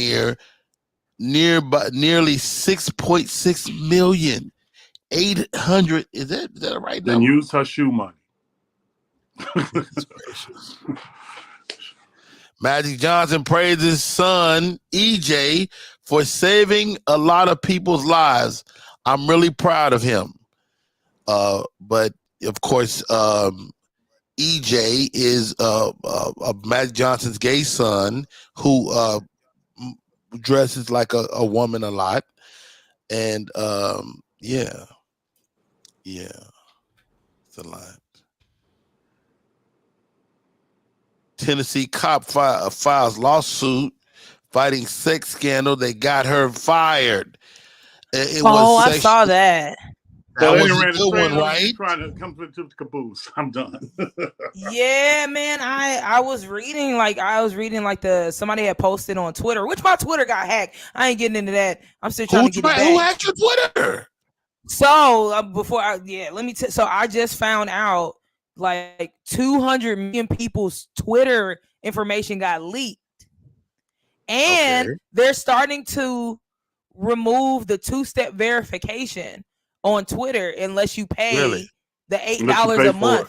nearby nearly 6.6 million. 800. Is that a right number? Then use her shoe money. Magic Johnson praised his son EJ for saving a lot of people's lives. I'm really proud of him. But of course, EJ is Magic Johnson's gay son who dresses like a woman a lot, and yeah, it's a lot. Tennessee cop files lawsuit fighting sex scandal. They got her fired. I saw that. That was ran a good one, right? Trying to come to the caboose. I'm done. Yeah, man. I was reading somebody had posted on Twitter, which my Twitter got hacked. I ain't getting into that. I'm still trying to get it back. Who hacked your Twitter? So so I just found out like 200 million people's Twitter information got leaked, and they're starting to remove the 2-step verification on Twitter unless you pay the $8 a month.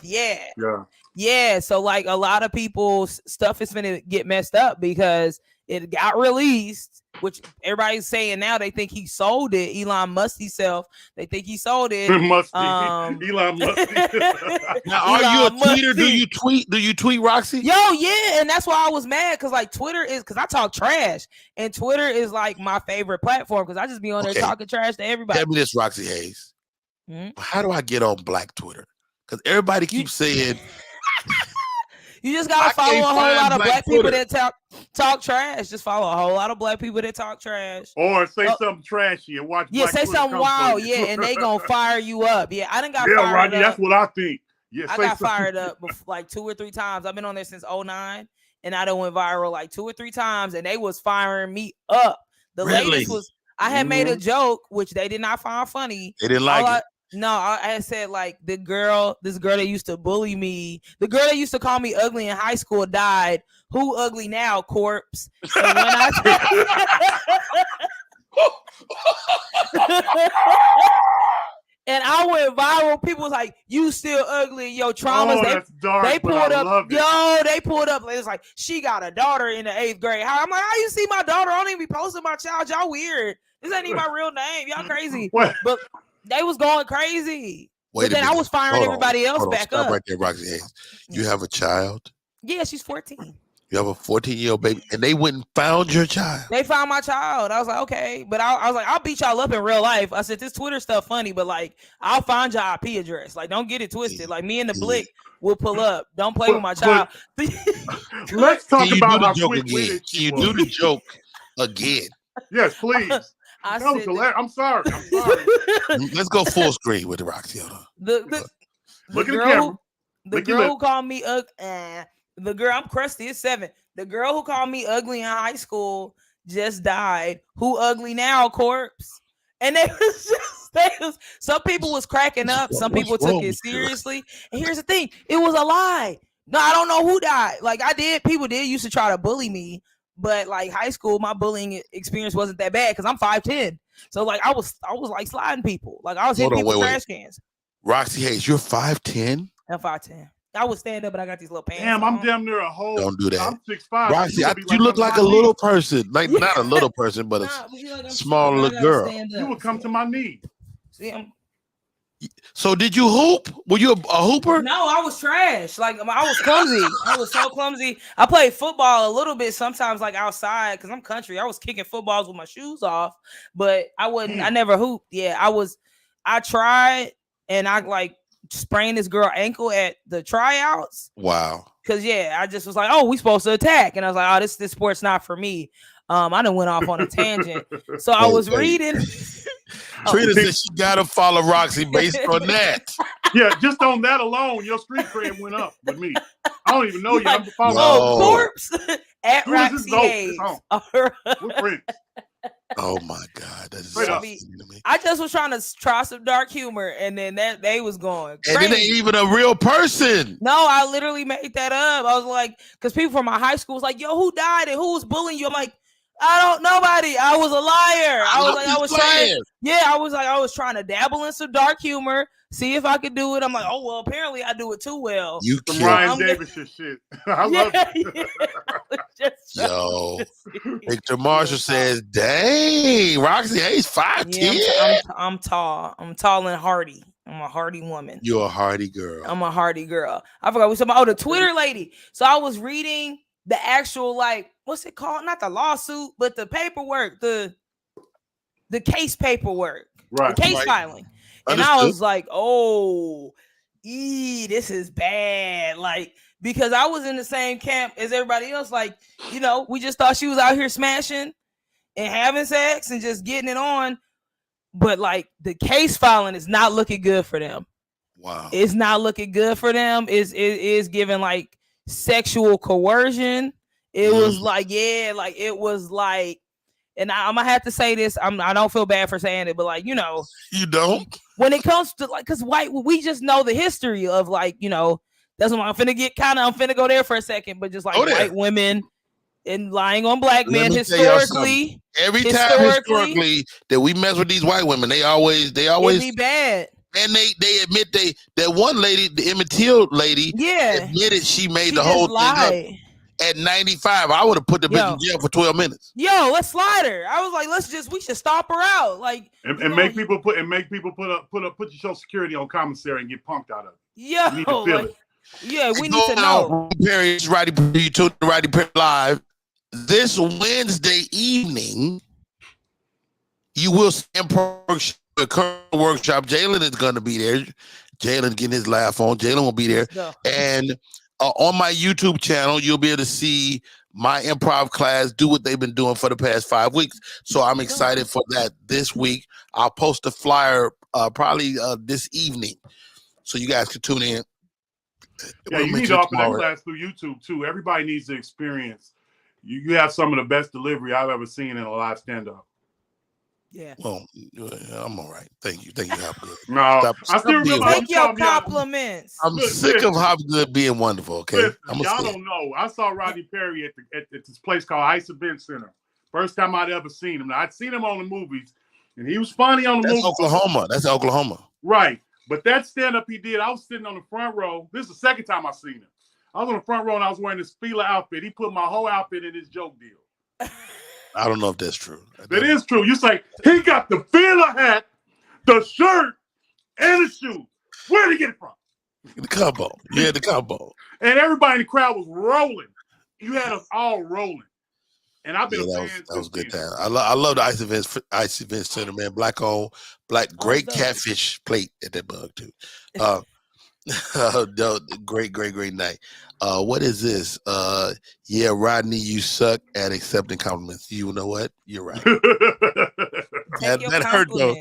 Yeah. So like a lot of people's stuff is gonna get messed up because it got released, which everybody's saying now they think he sold it. Elon Musk himself, they think he sold it. Elon Musk. Now, are you a tweeter? Do you tweet, Roxy? Yo, yeah, and that's why I was mad because like Twitter is because I talk trash, and Twitter is like my favorite platform because I just be on there talking trash to everybody. Tell me this, Roxy Haze. How do I get on Black Twitter? Because everybody keeps saying. You just gotta follow a whole lot of black people that talk trash. Just follow a whole lot of black people that talk trash. Or say something trashy and watch. Yeah, say something wild. Yeah, and they gonna fire you up. Yeah, I done got fired Rodney, up. That's what I think. Yeah, I got fired up like 2 or 3 times. I've been on there since 2009, and I done went viral like 2 or 3 times, and they was firing me up. The latest was I had made a joke which they did not find funny. They didn't like it. No, I had said like this girl that used to bully me, the girl that used to call me ugly in high school died. Who ugly now, corpse? And when and I went viral. People was like, "You still ugly, your traumas." That's dark, they pulled up. They pulled up. It was like she got a daughter in the 8th grade. I'm like, how you see my daughter? I don't even be posting my child. Y'all weird. This ain't even my real name. Y'all crazy. What? But they was going crazy. Wait but then I was firing everybody else back up. Right there, Roxy Haze. You have a child? Yeah, she's 14. You have a 14-year-old baby, and they went and found your child. They found my child. I was like, okay, but I was like, I'll beat y'all up in real life. I said, this Twitter stuff funny, but like, I'll find your IP address. Like, don't get it twisted. Like, me and the Blick will pull up. Don't play with my child. Let's talk about how quick again. Can you do the joke again? Yes, please. That was hilarious. I'm sorry. Let's go full screen with the Roxy. Look at the camera. The girl who called me the girl, I'm crusty, it's 7. The girl who called me ugly in high school just died. Who ugly now, corpse? And some people was cracking up. Some people took it seriously. And here's the thing, it was a lie. No, I don't know who died. Like people did used to try to bully me. But like high school, my bullying experience wasn't that bad because I'm 5'10". So like I was like sliding people. Like I was hitting people with trash cans. Roxxy Haze, you're 5'10". I'm 5'10". I would stand up, but I got these little pants. Damn, I'm damn near a whole. Don't do that. I'm 6'5". Roxxy, you look like a little person. Like not a little person, but a small little girl. You would come to my knees. See, so did you hoop? Were you a hooper? No, I was trash. Like I was clumsy. I was so clumsy. I played football a little bit sometimes, like outside, because I'm country. I was kicking footballs with my shoes off, but I wouldn't. I never hooped. Yeah, I tried, and I like sprained this girl ankle at the tryouts. Wow. Because I just was like, oh, we supposed to attack, and I was like, oh, this sport's not for me. I done went off on a tangent. So I was reading. Trina said she gotta follow Roxy based on that. Yeah, just on that alone, your street cred went up with me. I don't even know you. I'm following. Oh, corpse at Roxxy Haze. We're friends. Oh my God, that is so funny to me. I just was trying to try some dark humor, and then that they was going crazy. And it ain't even a real person. No, I literally made that up. I was like, because people from my high school was like, "Yo, who died and who was bullying you?" I'm like, I don't nobody. I was a liar. I was trying to dabble in some dark humor, see if I could do it. I'm like, oh well, apparently I do it too well. You some Ryan Davis shit. I love it. Yo, Victor Marshall says, "Dang, Roxy Haze 5'10". Yeah, I'm tall. I'm tall and hardy. I'm a hardy woman. You're a hardy girl. I'm a hardy girl. I forgot we talking about. Oh, the Twitter lady. So I was reading the actual, like, what's it called? Not the lawsuit, but the paperwork, the case paperwork, right? The case filing. And I was like, oh, this is bad. Like, because I was in the same camp as everybody else. Like, we just thought she was out here smashing and having sex and just getting it on. But like the case filing is not looking good for them. Wow. It's not looking good for them. It is giving like sexual coercion. It was like, it was like, and I'm gonna have to say this. I don't feel bad for saying it, but like, you don't. When it comes to like, because we just know the history of like, that's what I'm finna go there for a second, but just like white women and lying on black men historically. Every time historically that we mess with these white women, they always be bad. And they admit that one lady, the Emmett Till lady, admitted she made the whole thing up. At 95, I would have put the bitch in jail for 12 minutes. Yo, let's slide her. I was like, we should stop her out. Like, and make people put your Social Security on commissary and get punked out of it. Yo, you need to feel it. Yeah, we need to know. Perry's you tuned to RPLive. This Wednesday evening, you will see the current workshop. Jalen is going to be there. Jalen getting his laugh on. Jalen will be there. And on my YouTube channel, you'll be able to see my improv class do what they've been doing for the past 5 weeks. So I'm excited for that this week. I'll post a flyer probably this evening, so you guys can tune in. Yeah, you need to offer that class through YouTube too. Everybody needs to experience. You have some of the best delivery I've ever seen in a live stand-up. Yeah. Well, I'm all right. Thank you. Hopgood. No, I still remember. Take your compliments. I'm sick of Hopgood being wonderful. Okay, y'all don't know. I saw Rodney Perry at this place called Ice Event Center. First time I'd ever seen him. Now, I'd seen him on the movies, and he was funny on the movies. That's Oklahoma. Right, but that stand-up he did, I was sitting on the front row. This is the second time I seen him. I was on the front row and I was wearing this Fila outfit. He put my whole outfit in his joke deal. I don't know if that's true. That is true. You say he got the Fila hat, the shirt, and the shoes. Where did he get it from? The combo. You had the combo. And everybody in the crowd was rolling. You had us all rolling. And I've been a fan. That was a good time. I love the Ice Event Center, man. Black great catfish plate at that bug too. Great night. What is this? Yeah, Rodney, you suck at accepting compliments. You know what? You're right. that hurt though.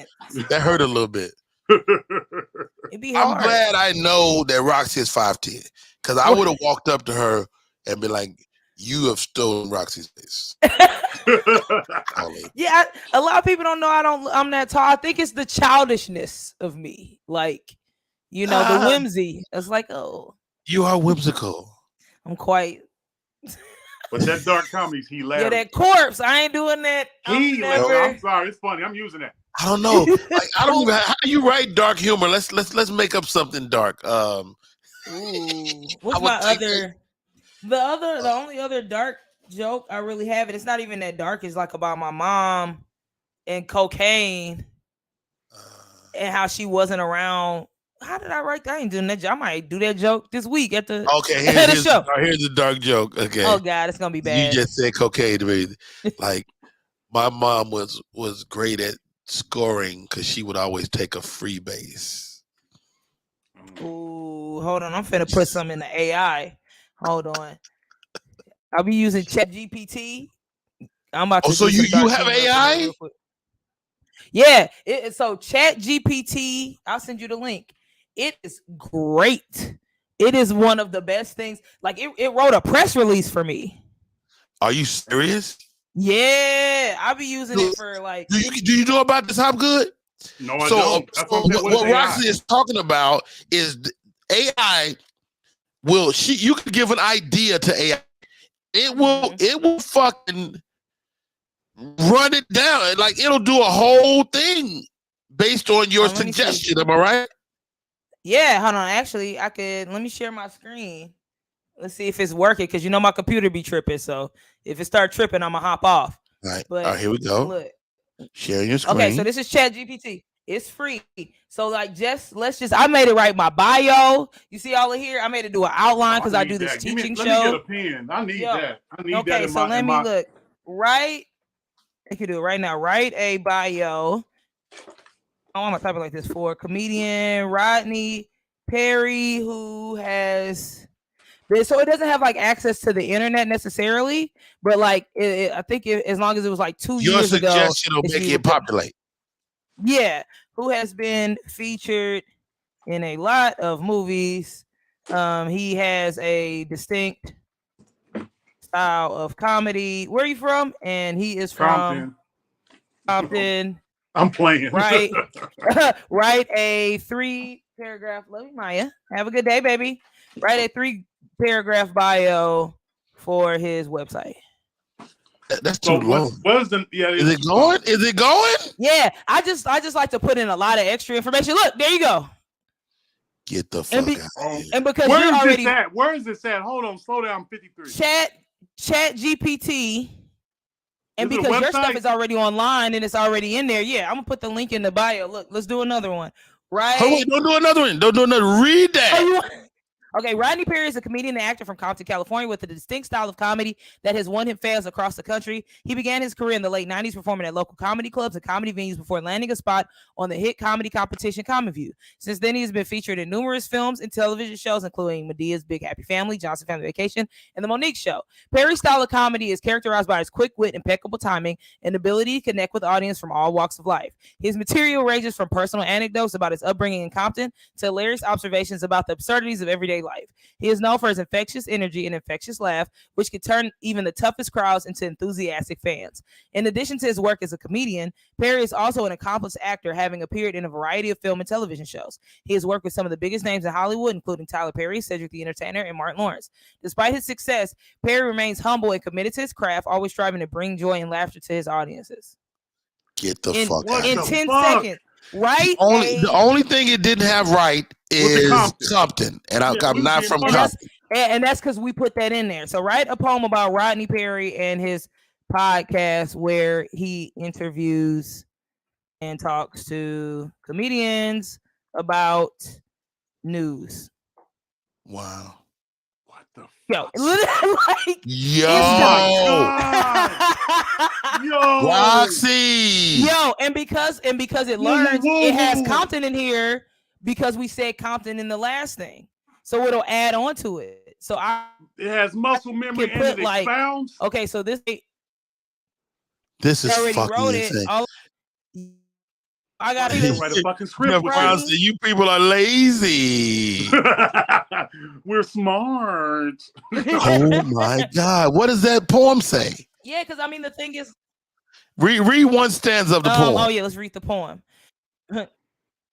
That hurt a little bit. It'd be hard. I'm glad I know that Roxy is 5'10", because I would have walked up to her and been like, "You have stolen Roxy's face." Yeah, a lot of people don't know I'm that tall. I think it's the childishness of me, like, the whimsy. It's like, oh, you are whimsical. I'm quite. But that dark comedy's hilarious. Yeah, that corpse. I ain't doing that. I'm sorry, it's funny. I'm using that. I don't know. Like, I don't even. How do you write dark humor? Let's make up something dark. Ooh, what's my other? The only other dark joke I really have, and it's not even that dark. It's like about my mom and cocaine and how she wasn't around. How did I write that? I ain't doing that joke. I might do that joke this week at the here's show. Here's a dark joke. Okay. Oh God, it's gonna be bad. You just said cocaine to me. Like my mom was great at scoring because she would always take a free base. Ooh, hold on. I'm finna put some in the AI. Hold on. I'll be using ChatGPT. I'm about to. So you have AI? Yeah. So ChatGPT. I'll send you the link. It is great. It is one of the best things. Like it wrote a press release for me. Are you serious? Yeah, I'll be using it for like. Do you know about this? How good? No, I don't. What Roxxy is talking about is AI. You can give an idea to AI. It will fucking run it down. Like it'll do a whole thing based on your suggestion. Am I right? Yeah, hold on. Actually, let me share my screen. Let's see if it's working because my computer be tripping. So if it start tripping, I'm gonna hop off. All right. All right, here we go. Look. Share your screen. Okay, so this is ChatGPT. It's free. So like I made it write my bio. You see all of here? I made it do an outline because I do this teaching show. Let me get a pen. I need that. I need that. Okay, so let me look. I can do it right now. Write a bio. Oh, I'm gonna type it like this for comedian Rodney Perry, who has so it doesn't have like access to the internet necessarily, but like I think as long as it was like 2 years ago, your suggestion will make it populate. Yeah, who has been featured in a lot of movies. He has a distinct style of comedy. Where are you from? And he is from Compton. I'm playing. Right. Write a 3-paragraph. Love you, Maya. Have a good day, baby. Write a 3-paragraph bio for his website. That's too long. Is it going? Is it going? Yeah, I just like to put in a lot of extra information. Look, there you go. Get the fuck out. And because where is this at? Where is this at? Hold on, slow down. 53. Chat GPT. And because your stuff is already online and it's already in there, yeah, I'm gonna put the link in the bio. Look, let's do another one. Right? Oh, wait, don't do another one. Don't do another. Read that. Okay, Rodney Perry is a comedian and actor from Compton, California, with a distinct style of comedy that has won him fans across the country. He began his career in the late 90s performing at local comedy clubs and comedy venues before landing a spot on the hit comedy competition Comic View. Since then, he has been featured in numerous films and television shows, including Medea's Big Happy Family, Johnson Family Vacation, and The Monique Show. Perry's style of comedy is characterized by his quick wit, impeccable timing, and ability to connect with audience from all walks of life. His material ranges from personal anecdotes about his upbringing in Compton to hilarious observations about the absurdities of everyday life. He is known for his infectious energy and infectious laugh, which can turn even the toughest crowds into enthusiastic fans. In addition to his work as a comedian, Perry is also an accomplished actor, having appeared in a variety of film and television shows. He has worked with some of the biggest names in Hollywood, including Tyler Perry, Cedric the Entertainer, and Martin Lawrence. Despite his success, Perry remains humble and committed to his craft, always striving to bring joy and laughter to his audiences. Get the fuck out. In 10 seconds. Right? The only thing it didn't have right is Compton. And I'm not from Compton. And that's because we put that in there. So write a poem about Rodney Perry and his podcast where he interviews and talks to comedians about news. Wow. Yo, Roxxy. Yo, and because it learns, it has Compton in here because we said Compton in the last thing, so it'll add on to it. So it has muscle memory and it expounds. Okay, so this is fucking insane. I gotta write a fucking script. You people are lazy. We're smart. Oh my God. What does that poem say? Yeah, because I mean the thing is, read one stanza of the poem. Oh yeah, let's read the poem.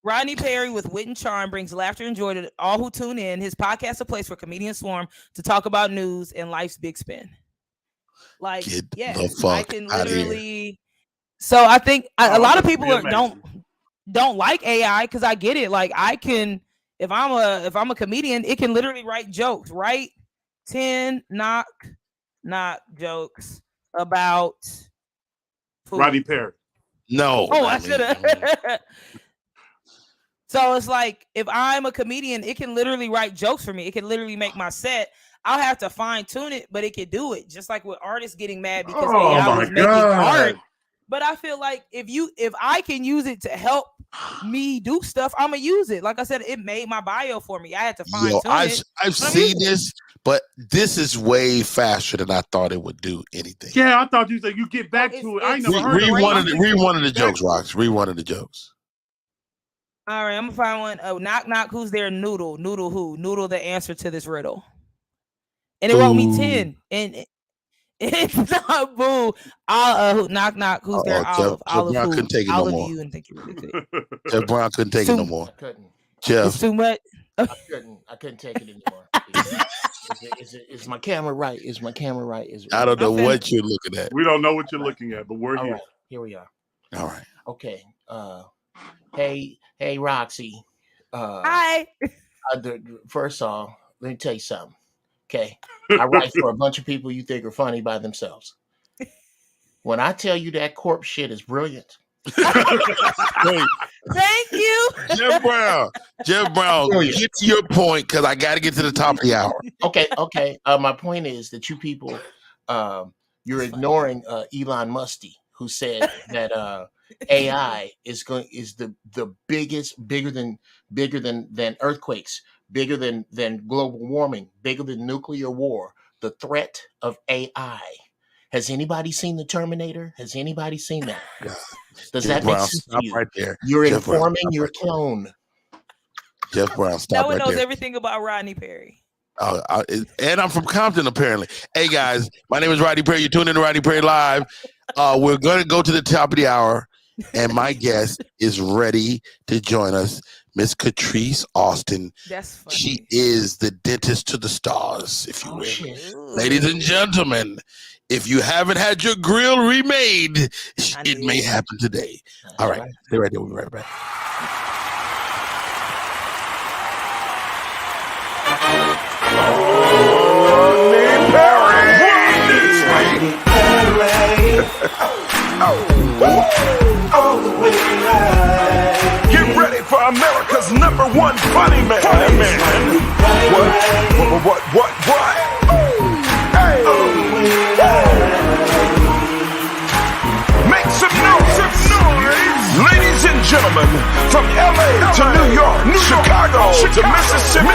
Rodney Perry, with wit and charm, brings laughter and joy to all who tune in. His podcast is a place for comedians swarm to talk about news and life's big spin. Like, Get yeah, the fuck I can out of here. literally. So I think a lot of people amazing. don't like AI because I get it. Like I can, if I'm a comedian, it can literally write jokes, write 10 knock jokes about food. Rodney Perry. No. Oh, I should have. So it's like if I'm a comedian, it can literally write jokes for me. It can literally make my set. I'll have to fine tune it, but it can do it. Just like with artists getting mad because AI was making art. But I feel like if I can use it to help me do stuff, I'm gonna use it. Like I said, it made my bio for me. I had to fine tune it. I've seen this, but this is way faster than I thought it would do anything. Yeah, I thought you said you get back to it. I ain't never heard read one of the jokes, Rox. Read one of the jokes. All right, I'm gonna find one. Oh, knock knock. Who's there? Noodle. Noodle who? Noodle the answer to this riddle. And it wrote me 10. And it's not boo. Knock knock. Who's there? Olive. Olive who? Couldn't take it no more. You and think you really could. Jeff Brown couldn't take it no more. I couldn't. Jeff. It's too much. I couldn't take it anymore. Is my camera right? Is my camera right? I don't know what you're looking at. We don't know what you're looking at, but we're here. Right, here we are. All right. Okay. Hey, Roxy. Hi. First off, let me tell you something. Okay. I write for a bunch of people you think are funny by themselves. When I tell you that corpse shit is brilliant. Thank you. Jeff Brown, get to your point because I got to get to the top of the hour. Okay. My point is that you people, you're ignoring Elon Musk, who said that AI is the biggest, bigger than earthquakes, bigger than global warming, bigger than nuclear war. The threat of AI. Has anybody seen the Terminator? Has anybody seen that? Yeah. Does Jeff that make Brown, sense stop to you? right there. You're Jeff informing Brown, your clone. Jeff Brown, stop No one right knows there. everything about Rodney Perry. And I'm from Compton, apparently. Hey, guys, my name is Rodney Perry. You're tuned in to Rodney Perry Live. We're going to go to the top of the hour, and my guest is ready to join us, Miss Catrice Austin. That's funny. She is the dentist to the stars, if you will. Shit. Ladies and gentlemen, if you haven't had your grill remade, it may happen today. All right. Stay right there. We'll be right back. Get ready for America's #1 funny man. What? Hey. Make some noise. Ladies and gentlemen, from LA to New York, Chicago to Mississippi,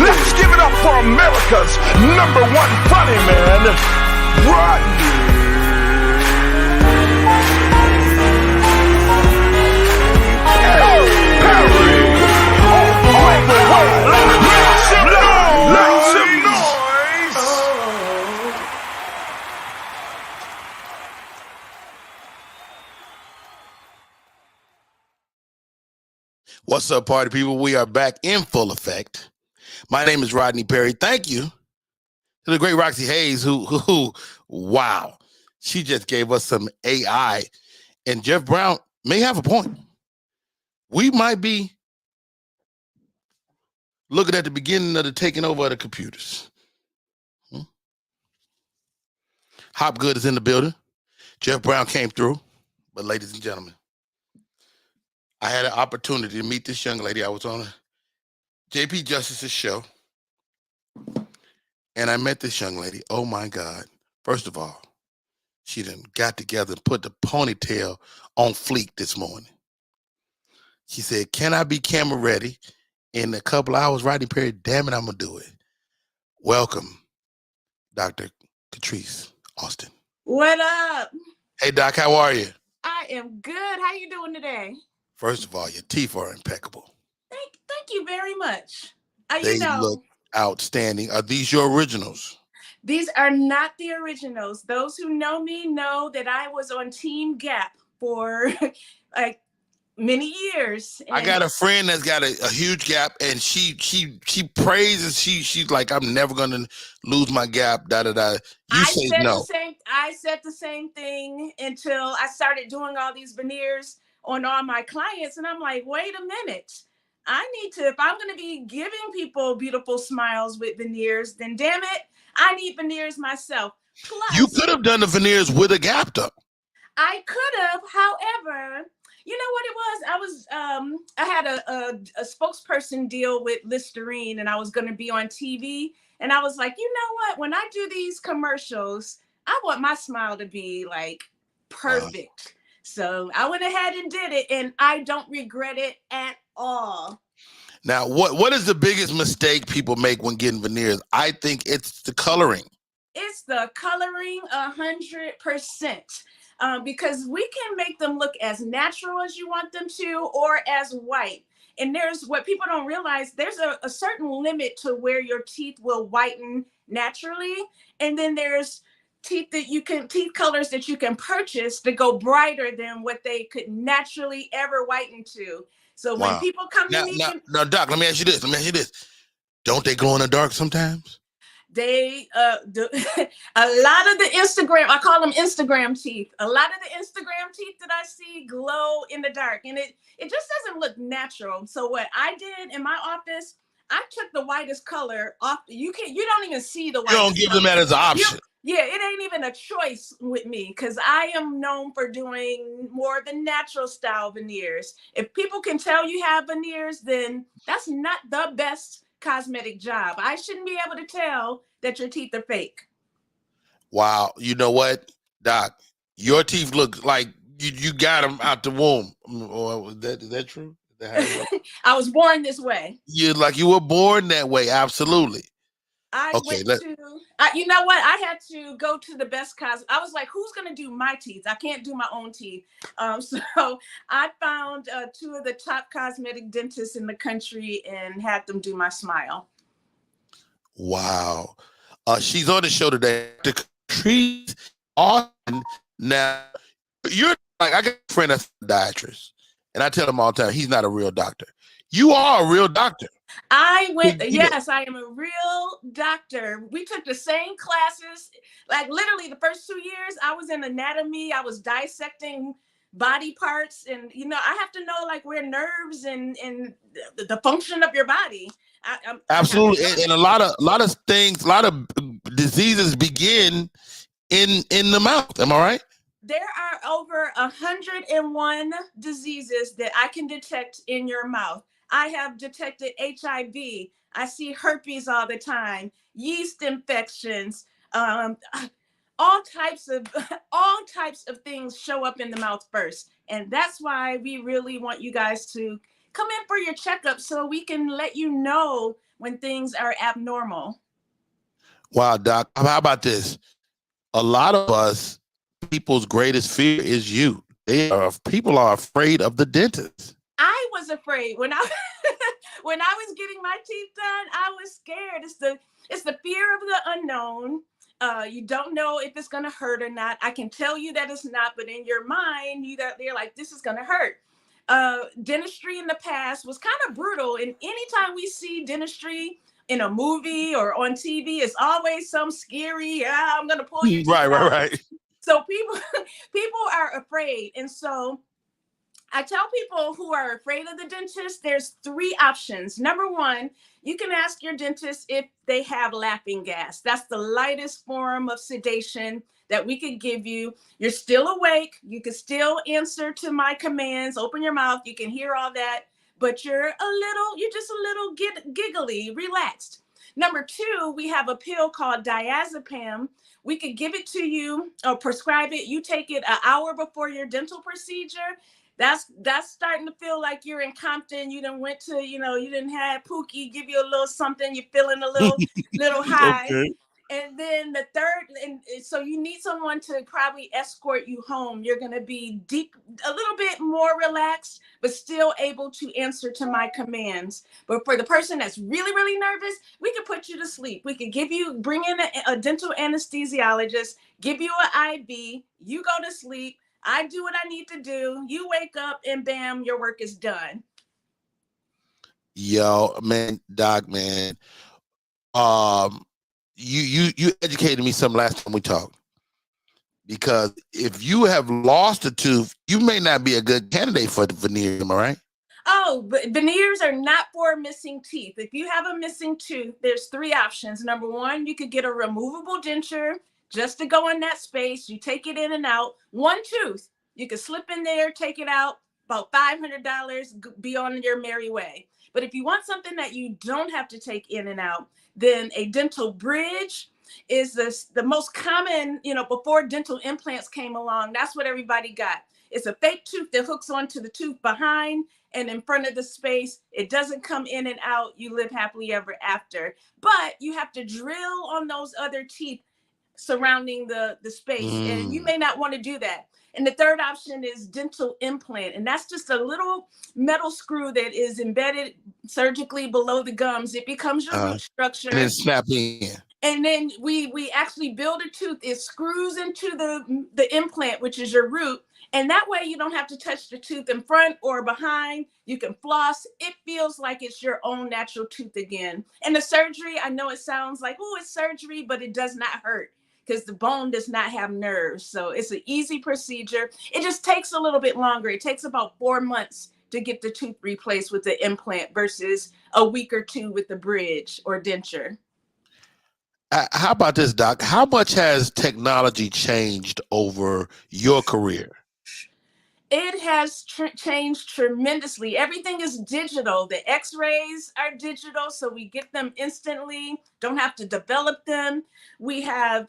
let's give it up for America's #1 funny man, Rodney Perry. Make some noise. What's up, party people? We are back in full effect. My name is Rodney Perry. Thank you to the great Roxxy Haze, who, wow, she just gave us some AI. And Jeff Brown may have a point. We might be looking at the beginning of the taking over of the computers. Hopgood is in the building. Jeff Brown came through. But ladies and gentlemen, I had an opportunity to meet this young lady. I was on a JP Justice's show. And I met this young lady. Oh my God. First of all, she done got together and put the ponytail on fleek this morning. She said, can I be camera ready in a couple hours? Rodney Perry, damn it, I'm going to do it. Welcome, Dr. Catrice Austin. What up? Hey, Doc, how are you? I am good. How you doing today? First of all, your teeth are impeccable. Thank you very much. They look outstanding. Are these your originals? These are not the originals. Those who know me know that I was on Team Gap for like many years. I got a friend that's got a huge gap, and she prays, and she's like, I'm never gonna lose my gap. Da da da. You say no. I said the same thing until I started doing all these veneers on all my clients, and I'm like, wait a minute. I need to, if I'm going to be giving people beautiful smiles with veneers, then damn it, I need veneers myself. Plus, you could have done the veneers with a gap though. I could have, however, you know what it was? I had a spokesperson deal with Listerine, and I was going to be on TV, and I was like, you know what? When I do these commercials, I want my smile to be like perfect. So I went ahead and did it, and I don't regret it at all. Now, what is the biggest mistake people make when getting veneers? I think it's the coloring. It's the coloring 100%. Because we can make them look as natural as you want them to, or as white. And there's what people don't realize, there's a certain limit to where your teeth will whiten naturally. And then there's teeth colors that you can purchase to go brighter than what they could naturally ever whiten to. So when people come to me. Now, Doc, let me ask you this. Don't they glow in the dark sometimes? They a lot of the Instagram, I call them Instagram teeth. A lot of the Instagram teeth that I see glow in the dark, and it just doesn't look natural. So what I did in my office, I took the whitest color off. You don't even see the white. You don't give them that as an option. Yeah, it ain't even a choice with me, because I am known for doing more of the natural style veneers. If people can tell you have veneers, then that's not the best cosmetic job. I shouldn't be able to tell that your teeth are fake. Wow. You know what, Doc? Your teeth look like you got them out the womb. Is that true? I was born this way. You were born that way. Absolutely. You know what? I had to go to the best I was like, who's going to do my teeth? I can't do my own teeth. So I found two of the top cosmetic dentists in the country and had them do my smile. Wow. She's on the show today. The trees Austin. Now, you're like, I got a friend that's a podiatrist, and I tell him all the time, he's not a real doctor. You are a real doctor. Yes, I am a real doctor. We took the same classes. Like literally the first 2 years, I was in anatomy. I was dissecting body parts, and I have to know like where nerves and the function of your body. Absolutely, and a lot of things, a lot of diseases begin in the mouth. Am I right? There are over 101 diseases that I can detect in your mouth. I have detected HIV. I see herpes all the time, yeast infections, all types of things show up in the mouth first. And that's why we really want you guys to come in for your checkup so we can let you know when things are abnormal. Wow, Doc. How about this? A lot of us, people's greatest fear is you. People are afraid of the dentist. I was afraid when I was getting my teeth done. I was scared. It's the fear of the unknown. You don't know if it's gonna hurt or not. I can tell you that it's not, but in your mind, you're like, this is gonna hurt. Dentistry in the past was kind of brutal, and anytime we see dentistry in a movie or on TV, it's always some scary. I'm gonna pull you. Right. So people are afraid, and so I tell people who are afraid of the dentist, there's 3 options. Number 1, you can ask your dentist if they have laughing gas. That's the lightest form of sedation that we could give you. You're still awake. You can still answer to my commands. Open your mouth. You can hear all that, but you're just a little giggly, relaxed. Number 2, we have a pill called diazepam. We could give it to you or prescribe it. You take it an hour before your dental procedure. That's starting to feel like you're in Compton. You done went to, you didn't have Pookie give you a little something. You're feeling a little high. Okay. And then the third, and so you need someone to probably escort you home. You're going to be a little bit more relaxed, but still able to answer to my commands. But for the person that's really, really nervous, we can put you to sleep. We could bring in a dental anesthesiologist, give you an IV, you go to sleep. I do what I need to do. You wake up and bam, your work is done. Yo, man, Doc, man. You educated me some last time we talked. Because if you have lost a tooth, you may not be a good candidate for the veneers, am I right? Oh, but veneers are not for missing teeth. If you have a missing tooth, there's 3 options. Number 1, you could get a removable denture just to go in that space. You take it in and out. 1 tooth, you could slip in there, take it out, about $500, be on your merry way. But if you want something that you don't have to take in and out, then a dental bridge is the most common, before dental implants came along, that's what everybody got. It's a fake tooth that hooks onto the tooth behind and in front of the space. It doesn't come in and out. You live happily ever after. But you have to drill on those other teeth surrounding the space. And you may not want to do that. And the third option is dental implant. And that's just a little metal screw that is embedded surgically below the gums. It becomes your root structure. And then snap in. And then we actually build a tooth. It screws into the implant, which is your root. And that way you don't have to touch the tooth in front or behind. You can floss. It feels like it's your own natural tooth again. And the surgery, I know it sounds like, oh, it's surgery, but it does not hurt because the bone does not have nerves. So it's an easy procedure. It just takes a little bit longer. It takes about 4 months to get the tooth replaced with the implant versus a week or 2 with the bridge or denture. How about this, Doc? How much has technology changed over your career? It has changed tremendously. Everything is digital. The x-rays are digital, so we get them instantly. Don't have to develop them. We have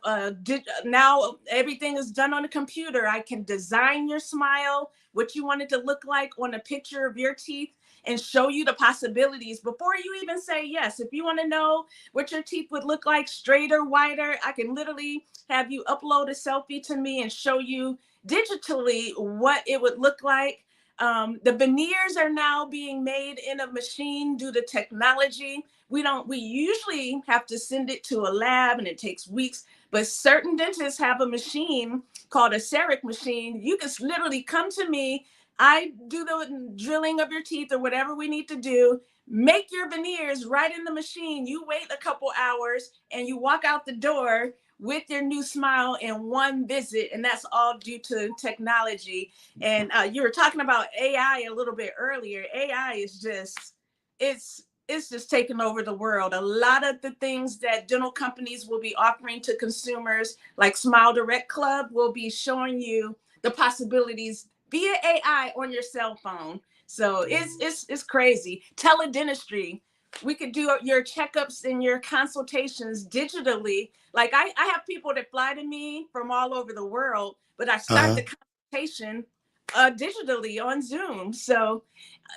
now everything is done on a computer. I can design your smile, what you want it to look like on a picture of your teeth, and show you the possibilities before you even say yes. If you want to know what your teeth would look like, straighter, wider, I can literally have you upload a selfie to me and show you digitally what it would look like. The veneers are now being made in a machine due to technology. We usually have to send it to a lab and it takes weeks, but certain dentists have a machine called a CEREC machine. You can literally come to me. I do the drilling of your teeth or whatever we need to do, make your veneers right in the machine. You wait a couple hours and you walk out the door with your new smile in 1 visit. And that's all due to technology. And you were talking about AI a little bit earlier. AI is just, it's just taking over the world. A lot of the things that dental companies will be offering to consumers, like Smile Direct Club, will be showing you the possibilities via AI on your cell phone. So it's crazy. Teledentistry. We could do your checkups and your consultations digitally. Like I have people that fly to me from all over the world, but I start the consultation digitally on Zoom. So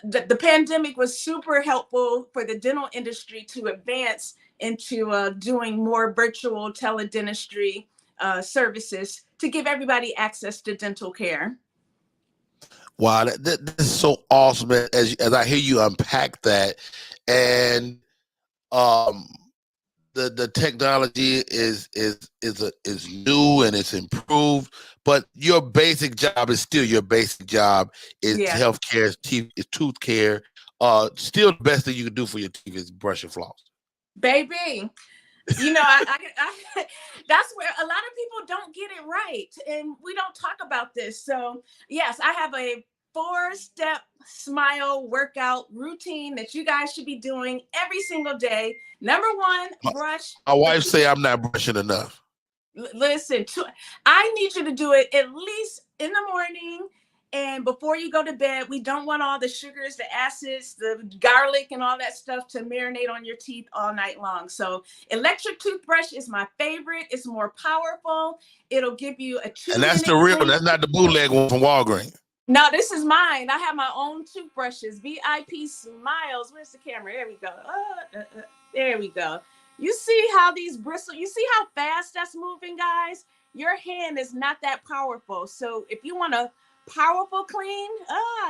the pandemic was super helpful for the dental industry to advance into doing more virtual teledentistry services to give everybody access to dental care. Wow, this is so awesome as I hear you unpack that. And the technology is new and it's improved, but your basic job is still your basic job. Is healthcare, teeth, is tooth care. Still the best thing you can do for your teeth is brush and floss. Baby, I that's where a lot of people don't get it right, and we don't talk about this. So yes, I have a 4-step smile workout routine that you guys should be doing every single day. Number 1, brush. My wife say I'm not brushing enough. Listen, I need you to do it at least in the morning and before you go to bed. We don't want all the sugars, the acids, the garlic, and all that stuff to marinate on your teeth all night long. So electric toothbrush is my favorite. It's more powerful. It'll give you a 2-minute. And that's the real. That's not the bootleg one from Walgreens. No, this is mine. I have my own toothbrushes. VIP Smiles. Where's the camera? There we go. There we go. You see how these bristles, you see how fast that's moving, guys? Your hand is not that powerful. So if you want a powerful clean,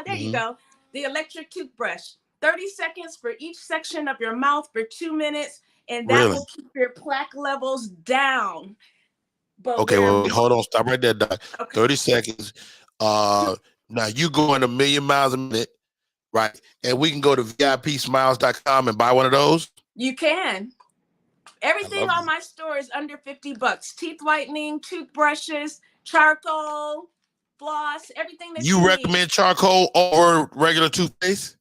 there you go. The electric toothbrush. 30 seconds for each section of your mouth for 2 minutes. And that will keep your plaque levels down. But okay, well, hold on. Stop right there, Doc. Okay. 30 seconds. Now you going a million miles a minute, right? And we can go to VIPsmiles.com and buy one of those. You can. Everything love on it. my store is under $50. Teeth whitening, toothbrushes, charcoal, floss, everything that you You need. recommend charcoal over regular toothpaste?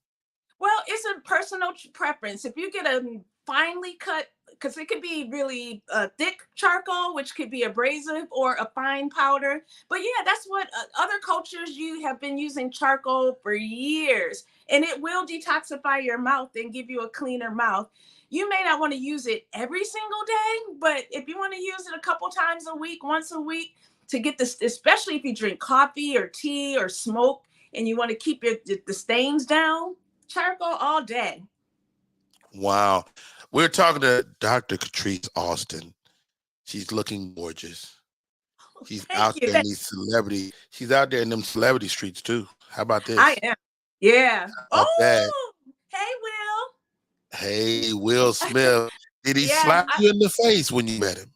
Well, it's a personal preference. If you get a finely cut, because it could be really thick charcoal, which could be abrasive, or a fine powder. But yeah, that's what other cultures, you have been using charcoal for years, and it will detoxify your mouth and give you a cleaner mouth. You may not want to use it every single day, but if you want to use it a couple times a week, once a week, to get this, especially if you drink coffee or tea or smoke, and you want to keep the stains down, charcoal all day. Wow. We're talking to Dr. Catrice Austin. She's looking gorgeous. She's out there in these celebrity. She's out there in them celebrity streets too. How about this? I am. Yeah. How about that? Hey, Will. Hey, Will Smith. Did he slap you in the face when you met him?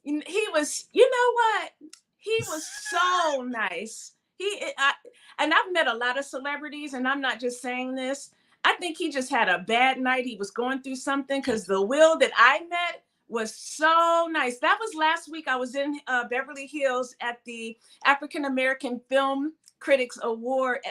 He was, you know what? He was so nice. And I've met a lot of celebrities, and I'm not just saying this. I think he just had a bad night. He was going through something, because the Will that I met was so nice. That was last week. I was in Beverly Hills at the African American Film Critics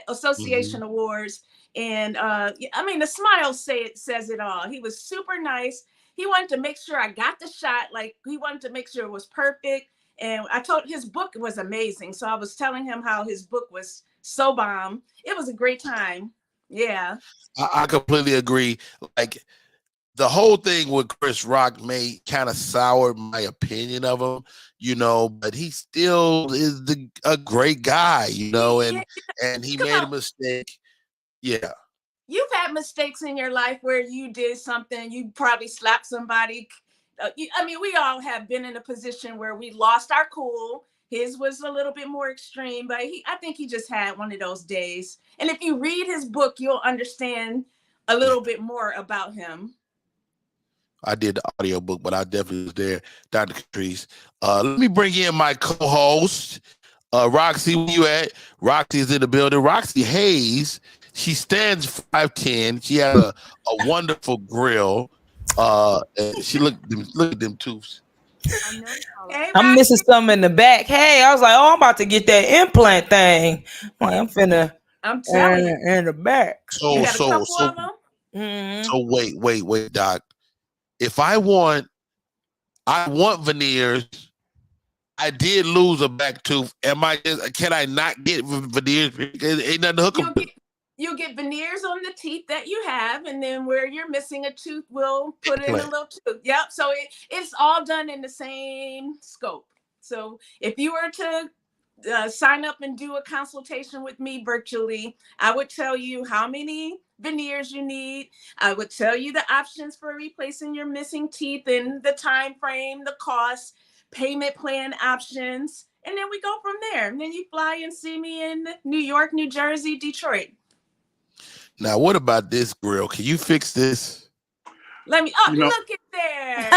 Association Awards. And I mean, the smile says it all. He was super nice. He wanted to make sure I got the shot. Like, he wanted to make sure it was perfect. And I told his book was amazing. So I was telling him how his book was so bomb. It was a great time. Yeah. I completely agree. Like, the whole thing with Chris Rock may kind of sour my opinion of him, you know, but he still is a great guy, you know, and he made a mistake. Yeah. You've had mistakes in your life where you did something, you probably slapped somebody. I mean, we all have been in a position where we lost our cool. His was a little bit more extreme, but I think he just had one of those days. And if you read his book, you'll understand a little bit more about him. I did the audio book, but I definitely was there. Dr. Catrice. Let me bring in my co-host, Roxy. Where you at? Roxy is in the building. Roxxy Haze. She stands 5'10". She has a wonderful grill. She look at them tooths. I'm missing something in the back. Hey, I was like, oh, I'm about to get that implant thing. I'm telling you, in the back. So wait, Doc. If I want veneers. I did lose a back tooth. Can I not get veneers? Ain't nothing to hook them. You'll get veneers on the teeth that you have, and then where you're missing a tooth, we'll put in a little tooth. Yep. So it's all done in the same scope. So if you were to sign up and do a consultation with me virtually, I would tell you how many veneers you need. I would tell you the options for replacing your missing teeth and the time frame, the cost, payment plan options, and then we go from there. And then you fly and see me in New York, New Jersey, Detroit. Now, what about this grill? Can you fix this? Let me. Oh, look at there.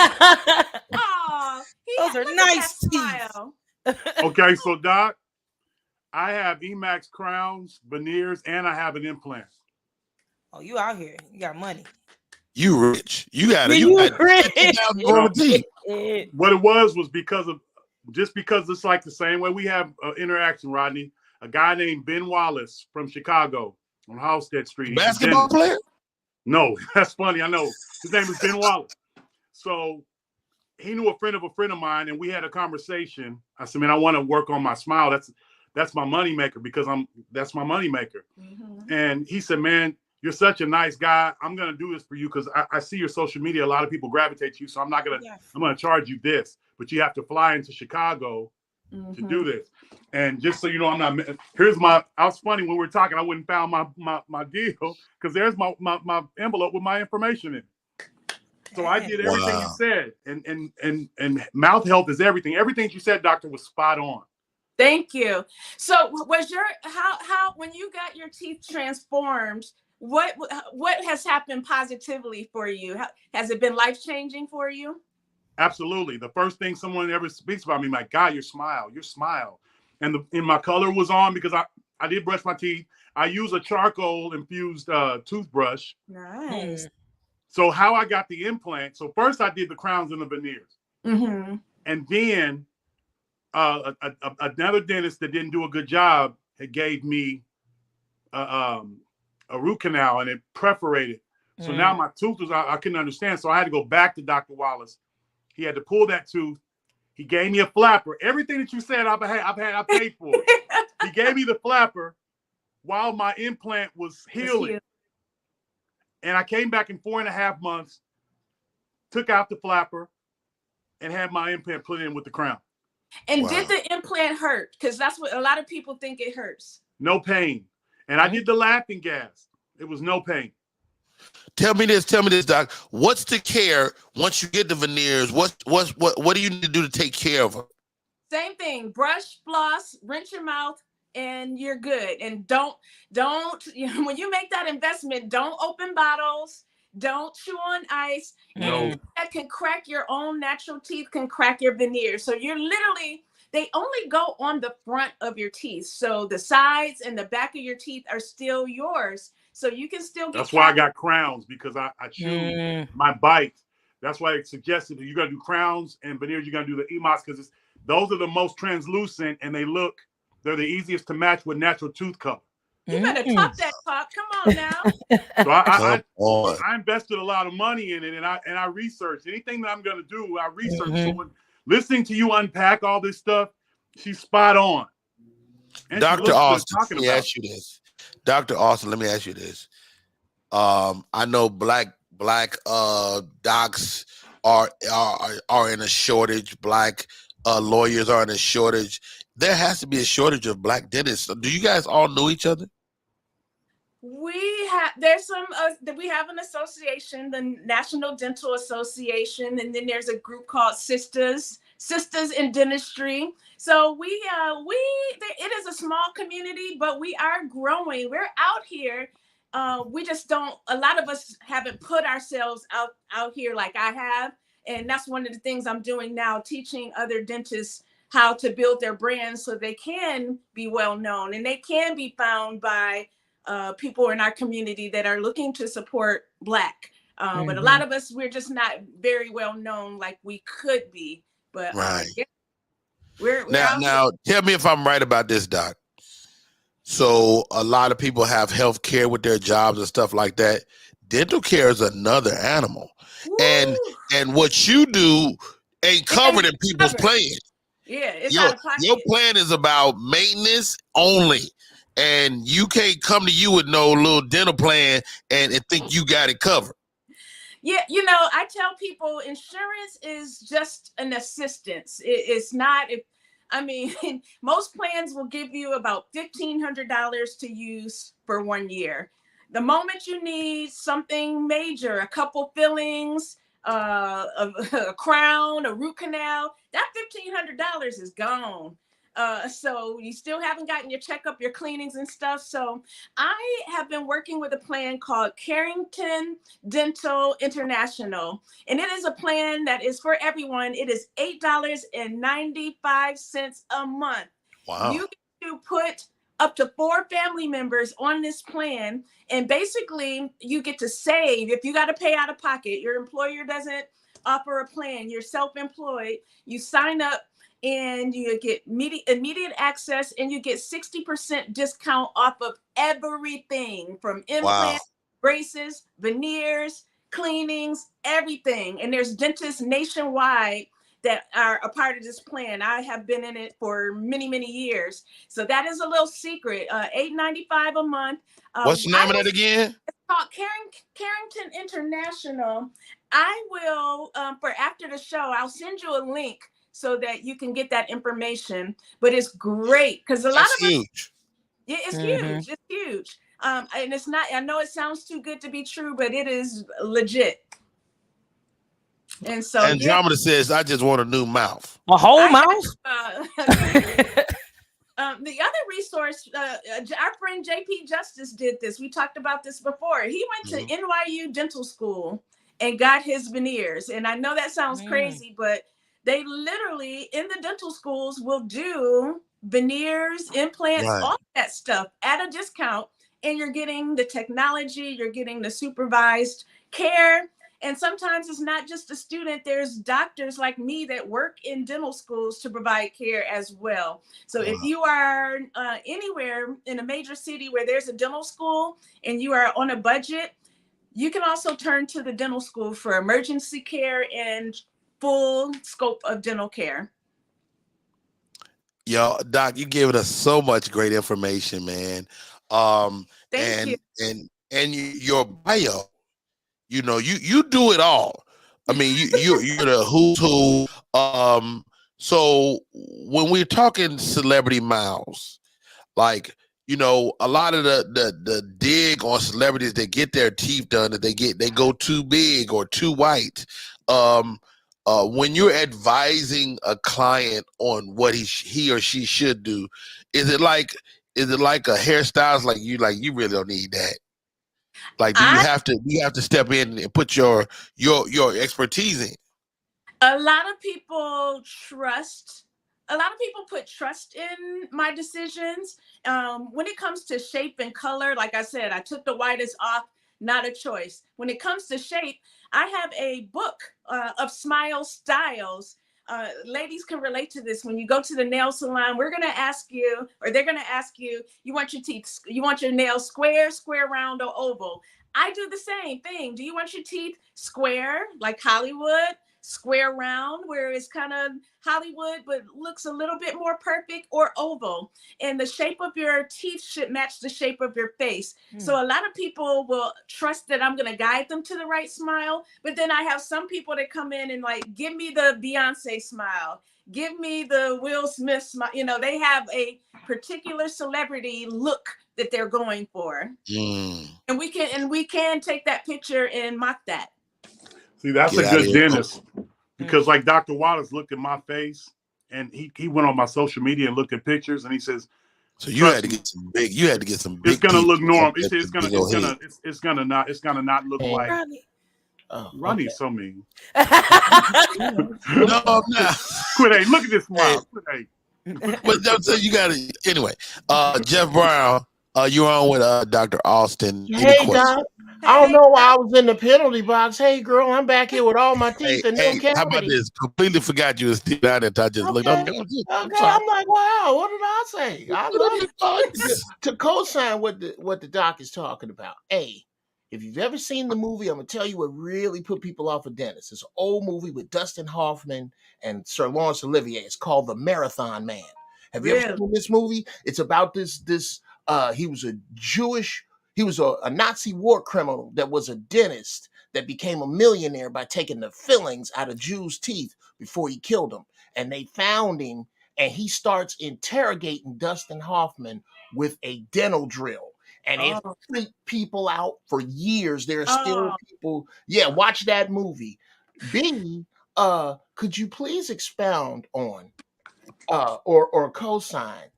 Oh, those are nice teeth. Okay, so Doc, I have Emax crowns, veneers, and I have an implant. Oh, you out here? You got money. You rich? You got it. You rich? What it was because it's like the same way we have interaction, Rodney. A guy named Ben Wallace from Chicago on Halstead Street. Basketball player? No, that's funny. I know. His name is Ben Wallace. So he knew a friend of mine, and we had a conversation. I said, man, I want to work on my smile. That's my moneymaker, because that's my moneymaker. And he said, man, you're such a nice guy. I'm going to do this for you because I see your social media. A lot of people gravitate to you. So I'm going to charge you this, but you have to fly into Chicago to do this. And just so you know, I was funny when we were talking, I wouldn't found my deal because there's my envelope with my information in it. So I did everything you said. And mouth health is everything. Everything you said, doctor, was spot on. Thank you. So was how when you got your teeth transformed, what has happened positively for you? Has it been life-changing for you? Absolutely. The first thing someone ever speaks about me, my God, your smile. And my color was on because I did brush my teeth. I use a charcoal infused toothbrush. Nice. So how I got the implant? So first I did the crowns and the veneers, and then another dentist that didn't do a good job had gave me a root canal, and it perforated. So now my tooth was, I couldn't understand. So I had to go back to Dr. Wallace. He had to pull that tooth. He gave me a flapper. Everything that you said, I paid for it. He gave me the flapper while my implant was healing. And I came back in 4.5 months, took out the flapper, and had my implant put in with the crown. And did the implant hurt? Because that's what a lot of people think it hurts. No pain. And I did the laughing gas. It was no pain. Tell me this, Doc. What's the care once you get the veneers? What do you need to do to take care of them? Same thing. Brush, floss, rinse your mouth, and you're good. And don't when you make that investment, don't open bottles, don't chew on ice. No. That can crack your own natural teeth, can crack your veneers. So you're literally, they only go on the front of your teeth. So the sides and the back of your teeth are still yours. So you can still get. That's why I got crowns, because I chew my bite. That's why it suggested that you got to do crowns and veneers. You got to do the EMOS, because those are the most translucent, and they're the easiest to match with natural tooth color. You better talk that talk. Come on now. So I invested a lot of money in it, and I researched anything that I'm going to do. I researched. So when listening to you unpack all this stuff, she's spot on. And Dr. Austin, let me ask you this. Dr. Austin, let me ask you this. I know black docs are in a shortage. Black lawyers are in a shortage. There has to be a shortage of black dentists. Do you guys all know each other? We have an association, the National Dental Association, and then there's a group called Sisters in Dentistry. So it is a small community, but we are growing. We're out here. We just don't. A lot of us haven't put ourselves out here like I have, and that's one of the things I'm doing now, teaching other dentists how to build their brands so they can be well known and they can be found by people in our community that are looking to support Black. But a lot of us, we're just not very well known like we could be. But yeah, we're now tell me if I'm right about this, Doc. So a lot of people have health care with their jobs and stuff like that. Dental care is another animal. Woo. And what you do ain't covered in people's plan. Yeah, it's out of pocket. Your plan is about maintenance only. And you can't come to you with no little dental plan and think you got it covered. Yeah, I tell people insurance is just an assistance. It's not. Most plans will give you about $1,500 to use for 1 year. The moment you need something major, a couple fillings, a crown, a root canal, that $1,500 is gone. So you still haven't gotten your checkup, your cleanings and stuff. So I have been working with a plan called Carrington Dental International. And it is a plan that is for everyone. It is $8.95 a month. Wow. You get to put up to 4 family members on this plan. And basically you get to save. If you got to pay out of pocket, your employer doesn't offer a plan, you're self-employed, you sign up and you get immediate access, and you get 60% discount off of everything from implants, braces, veneers, cleanings, everything. And there's dentists nationwide that are a part of this plan. I have been in it for many, many years. So that is a little secret. $8.95 a month. What's the name of that again? It's called Carrington International. I will, for after the show, I'll send you a link so that you can get that information. But it's great because a lot of huge. Yeah, it's huge. It's huge. And it's not. I know it sounds too good to be true, but it is legit. And so, Andromeda says, "I just want a new mouth." A whole mouth. The other resource, our friend JP Justice did this. We talked about this before. He went to NYU Dental School and got his veneers. And I know that sounds crazy, but they literally in the dental schools will do veneers, implants, Right. all that stuff at a discount. And you're getting the technology, you're getting the supervised care. And sometimes it's not just a student, there's doctors like me that work in dental schools to provide care as well. So if you are anywhere in a major city where there's a dental school and you are on a budget, you can also turn to the dental school for emergency care and full scope of dental care. Yo, Doc, you giving us so much great information, man. Thank you. And your bio, you know, you do it all. I mean, you're the who's who. So when we're talking celebrity miles, like, you know, a lot of the dig on celebrities that get their teeth done, that they go too big or too white. When you're advising a client on what he or she should do, is it like a hairstylist like you really don't need that? Like, do you have to step in and put your expertise in? A lot of people put trust in my decisions. When it comes to shape and color, like I said, I took the whitest off, not a choice. When it comes to shape, I have a book of smile styles. Ladies can relate to this. When you go to the nail salon, they're going to ask you, you want your teeth, you want your nails square, round, or oval? I do the same thing. Do you want your teeth square, like Hollywood? Square round, where it's kind of Hollywood but looks a little bit more perfect, or oval? And the shape of your teeth should match the shape of your face. So a lot of people will trust that I'm going to guide them to the right smile, but then I have some people that come in and like, give me the Beyonce smile, give me the Will Smith smile. You know, they have a particular celebrity look that they're going for. And we can take that picture and mock that. See, that's a good dentist, because like Dr. Wallace looked at my face, and he went on my social media and looked at pictures, and he says, so you had to get some big. It's gonna look normal. It's gonna not look like Ronnie's so mean. No, I'm not. Quit. Hey, look at this smile. But so you got to anyway. Jeff Brown, you're on with Dr. Austin. Hey, Doc. I don't know why I was in the penalty box. Hey, girl, I'm back here with all my teeth and no cavity. How about this? Completely forgot you was still down there. I just looked up. Okay, I'm like, wow, what did I say? I love it. To co-sign what the doc is talking about. Hey, if you've ever seen the movie, I'm going to tell you what really put people off of dentists. It's an old movie with Dustin Hoffman and Sir Laurence Olivier. It's called The Marathon Man. Have you ever seen this movie? It's about this he was a Nazi war criminal that was a dentist that became a millionaire by taking the fillings out of Jews' teeth before he killed them. And they found him, and he starts interrogating Dustin Hoffman with a dental drill. And it freaked people out for years. There are still people. Yeah, watch that movie. B, could you please expound on or co-sign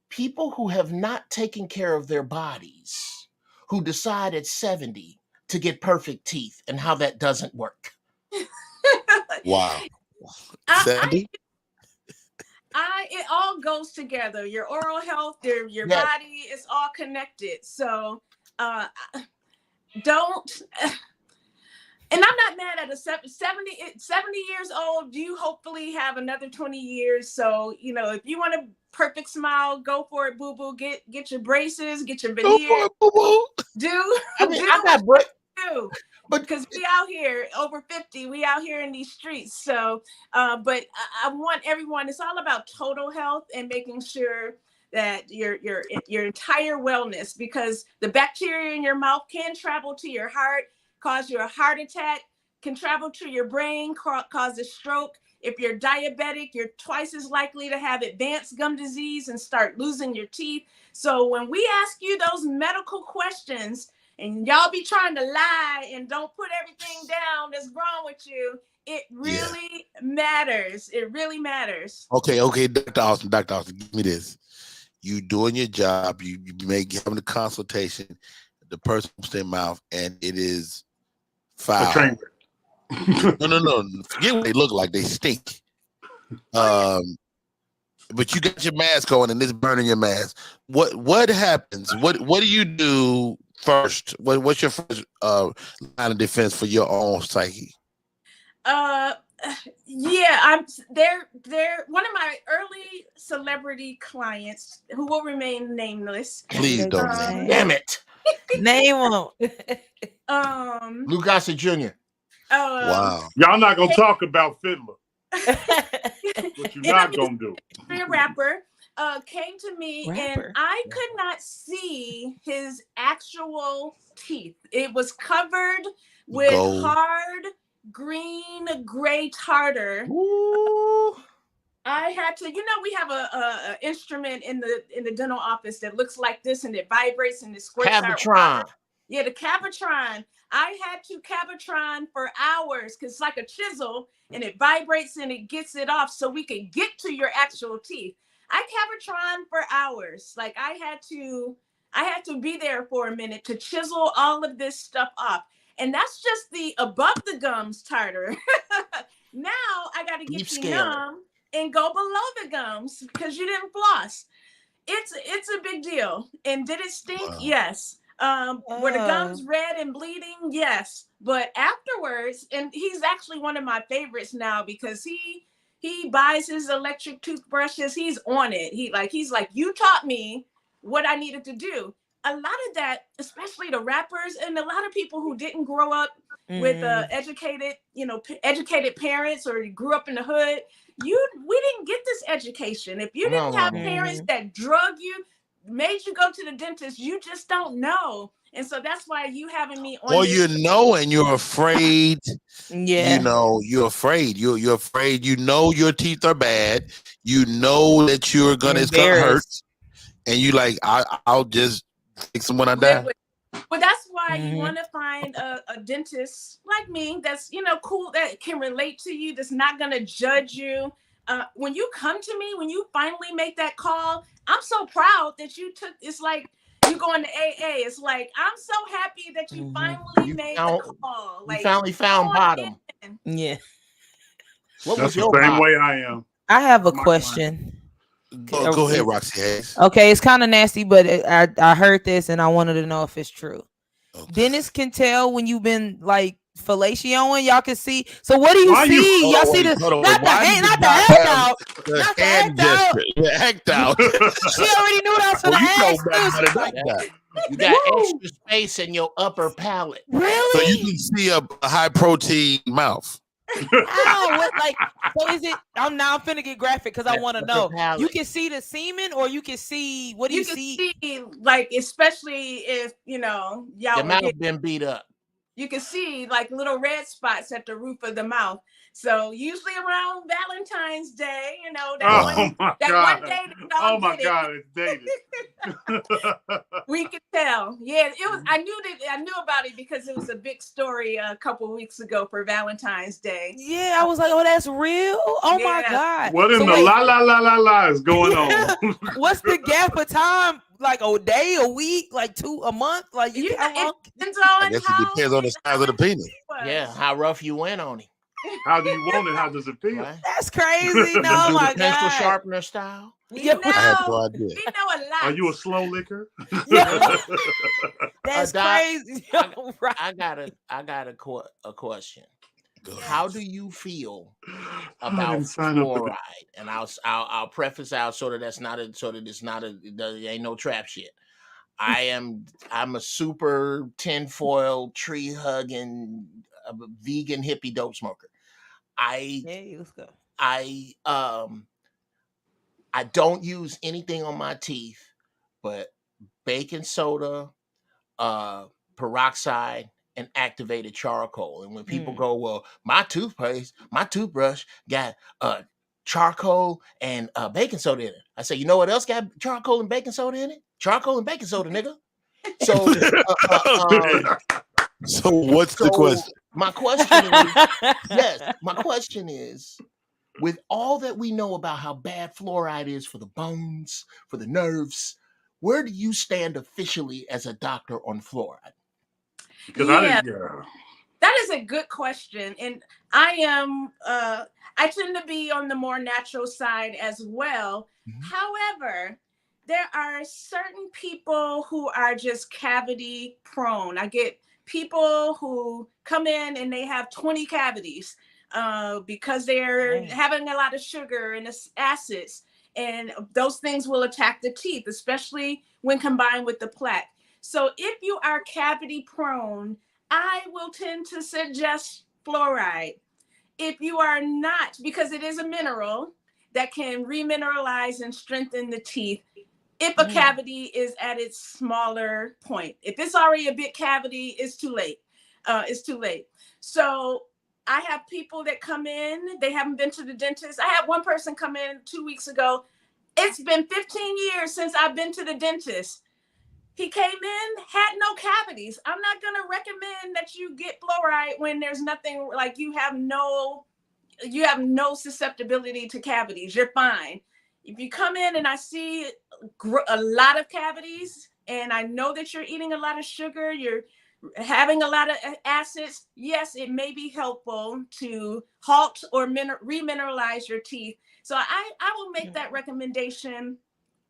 people who have not taken care of their bodies, who decide at 70 to get perfect teeth, and how that doesn't work? Wow. 70? It all goes together. Your oral health, your body is all connected. So don't, and I'm not mad at a 70 years old. You hopefully have another 20 years. So, you know, if you want a perfect smile, go for it, boo boo. Get your braces, get your veneers. Go for it, boo boo. I got because we out here over 50, we out here in these streets. So, but I want everyone, it's all about total health and making sure that your entire wellness, because the bacteria in your mouth can travel to your heart, cause you a heart attack, can travel to your brain, cause a stroke. If you're diabetic, you're twice as likely to have advanced gum disease and start losing your teeth. So when we ask you those medical questions, and y'all be trying to lie and don't put everything down that's wrong with you, it really matters. It really matters. Okay, Dr. Austin, give me this. You doing your job, you may give them the consultation, the person puts their mouth, and it is foul. No. Forget what they look like. They stink. but you got your mask on and it's burning your mask. What happens? What do you do first? What's your first line of defense for your own psyche? Yeah, they're one of my early celebrity clients who will remain nameless. Please don't name. Damn it. Name them. Lou Gossett Jr. Wow. Y'all not gonna talk about Fiddler. What you're not gonna do. A rapper came to me and I could not see his actual teeth. It was covered with hard green gray tartar. Ooh. I had to, we have a instrument in the dental office that looks like this and it vibrates and it squirts Cabatron. out. Yeah, the Cabatron. I had to Cabatron for hours because it's like a chisel and it vibrates and it gets it off so we can get to your actual teeth. I Cabatron for hours. Like I had to be there for a minute to chisel all of this stuff off. And that's just the above the gums tartar. Now I got to get you numb and go below the gums because you didn't floss. It's a big deal. And did it stink? Wow. Yes. Were the gums red and bleeding? Yes. But afterwards, and he's actually one of my favorites now because he buys his electric toothbrushes. He's on it. He's like, you taught me what I needed to do. A lot of that, especially the rappers and a lot of people who didn't grow up with educated parents or grew up in the hood, we didn't get this education. If you didn't have parents that drug you, made you go to the dentist, you just don't know. And so that's why you having me on. Or and you're afraid. Yeah. You're afraid. You're afraid. Your teeth are bad. That it's gonna hurt. And you like, I'll just fix them when I die. But that's why you want to find a dentist like me that's cool, that can relate to you, that's not gonna judge you. When you come to me, when you finally make that call, I'm so proud that you took. It's like you going to AA. It's like I'm so happy that you finally made the call. Like you finally found bottom. Yeah. What That's was your the same bottom? way I am. I have a question. Go ahead, Roxxy Haze. Okay, it's kind of nasty, but I heard this and I wanted to know if it's true. Okay. Dentists can tell when you've been like fellatioing. Y'all can see. So what do you see? Y'all see this? Not the act out. Not the act out. The act out. She already knew that was for the act. You got extra space in your upper palate. Really? So you can see a high protein mouth. So is it? I'm finna get graphic because I want to know. You can see the semen, or you can see what do you see? Like, especially if y'all your mouth been beat up. You can see like little red spots at the roof of the mouth. So usually around Valentine's Day, one day. Oh my God, it's dated. We could tell. Yeah, it was. I knew about it because it was a big story a couple of weeks ago for Valentine's Day. Yeah, I was like, oh, that's real. Oh my God. What in the la is going on? What's the gap of time? Like a day, a week, like a month, like it depends on. I guess it depends on the size of the penis. Yeah, how rough you went on it. How do you want it? How does it feel? Right. That's crazy. No, oh my God. Pencil sharpener style. I have no idea. We know a lot. Are you a slow licker? Yeah. That's crazy. I got a question. How do you feel about fluoride? And I'll preface out so that there ain't no trap shit. I'm a super tinfoil tree hugging vegan hippie dope smoker. Let's go. I don't use anything on my teeth but baking soda, peroxide, and activated charcoal. And when people go, well, my toothbrush got charcoal and baking soda in it. I say, you know what else got charcoal and baking soda in it? Charcoal and baking soda, nigga. So, so what's the question? My question is, with all that we know about how bad fluoride is for the bones, for the nerves, where do you stand officially as a doctor on fluoride? Because That is a good question. And I tend to be on the more natural side as well. However, there are certain people who are just cavity prone. I get people who come in and they have 20 cavities because they're having a lot of sugar and acids. And those things will attack the teeth, especially when combined with the plaque. So if you are cavity prone, I will tend to suggest fluoride. If you are not, because it is a mineral that can remineralize and strengthen the teeth, if a cavity is at its smaller point. If it's already a big cavity, it's too late. It's too late. So I have people that come in, they haven't been to the dentist. I had one person come in 2 weeks ago. It's been 15 years since I've been to the dentist. He came in, had no cavities. I'm not going to recommend that you get fluoride when there's nothing, like you have no susceptibility to cavities. You're fine. If you come in and I see a lot of cavities and I know that you're eating a lot of sugar, you're having a lot of acids, yes, it may be helpful to halt or remineralize your teeth. So I will make that recommendation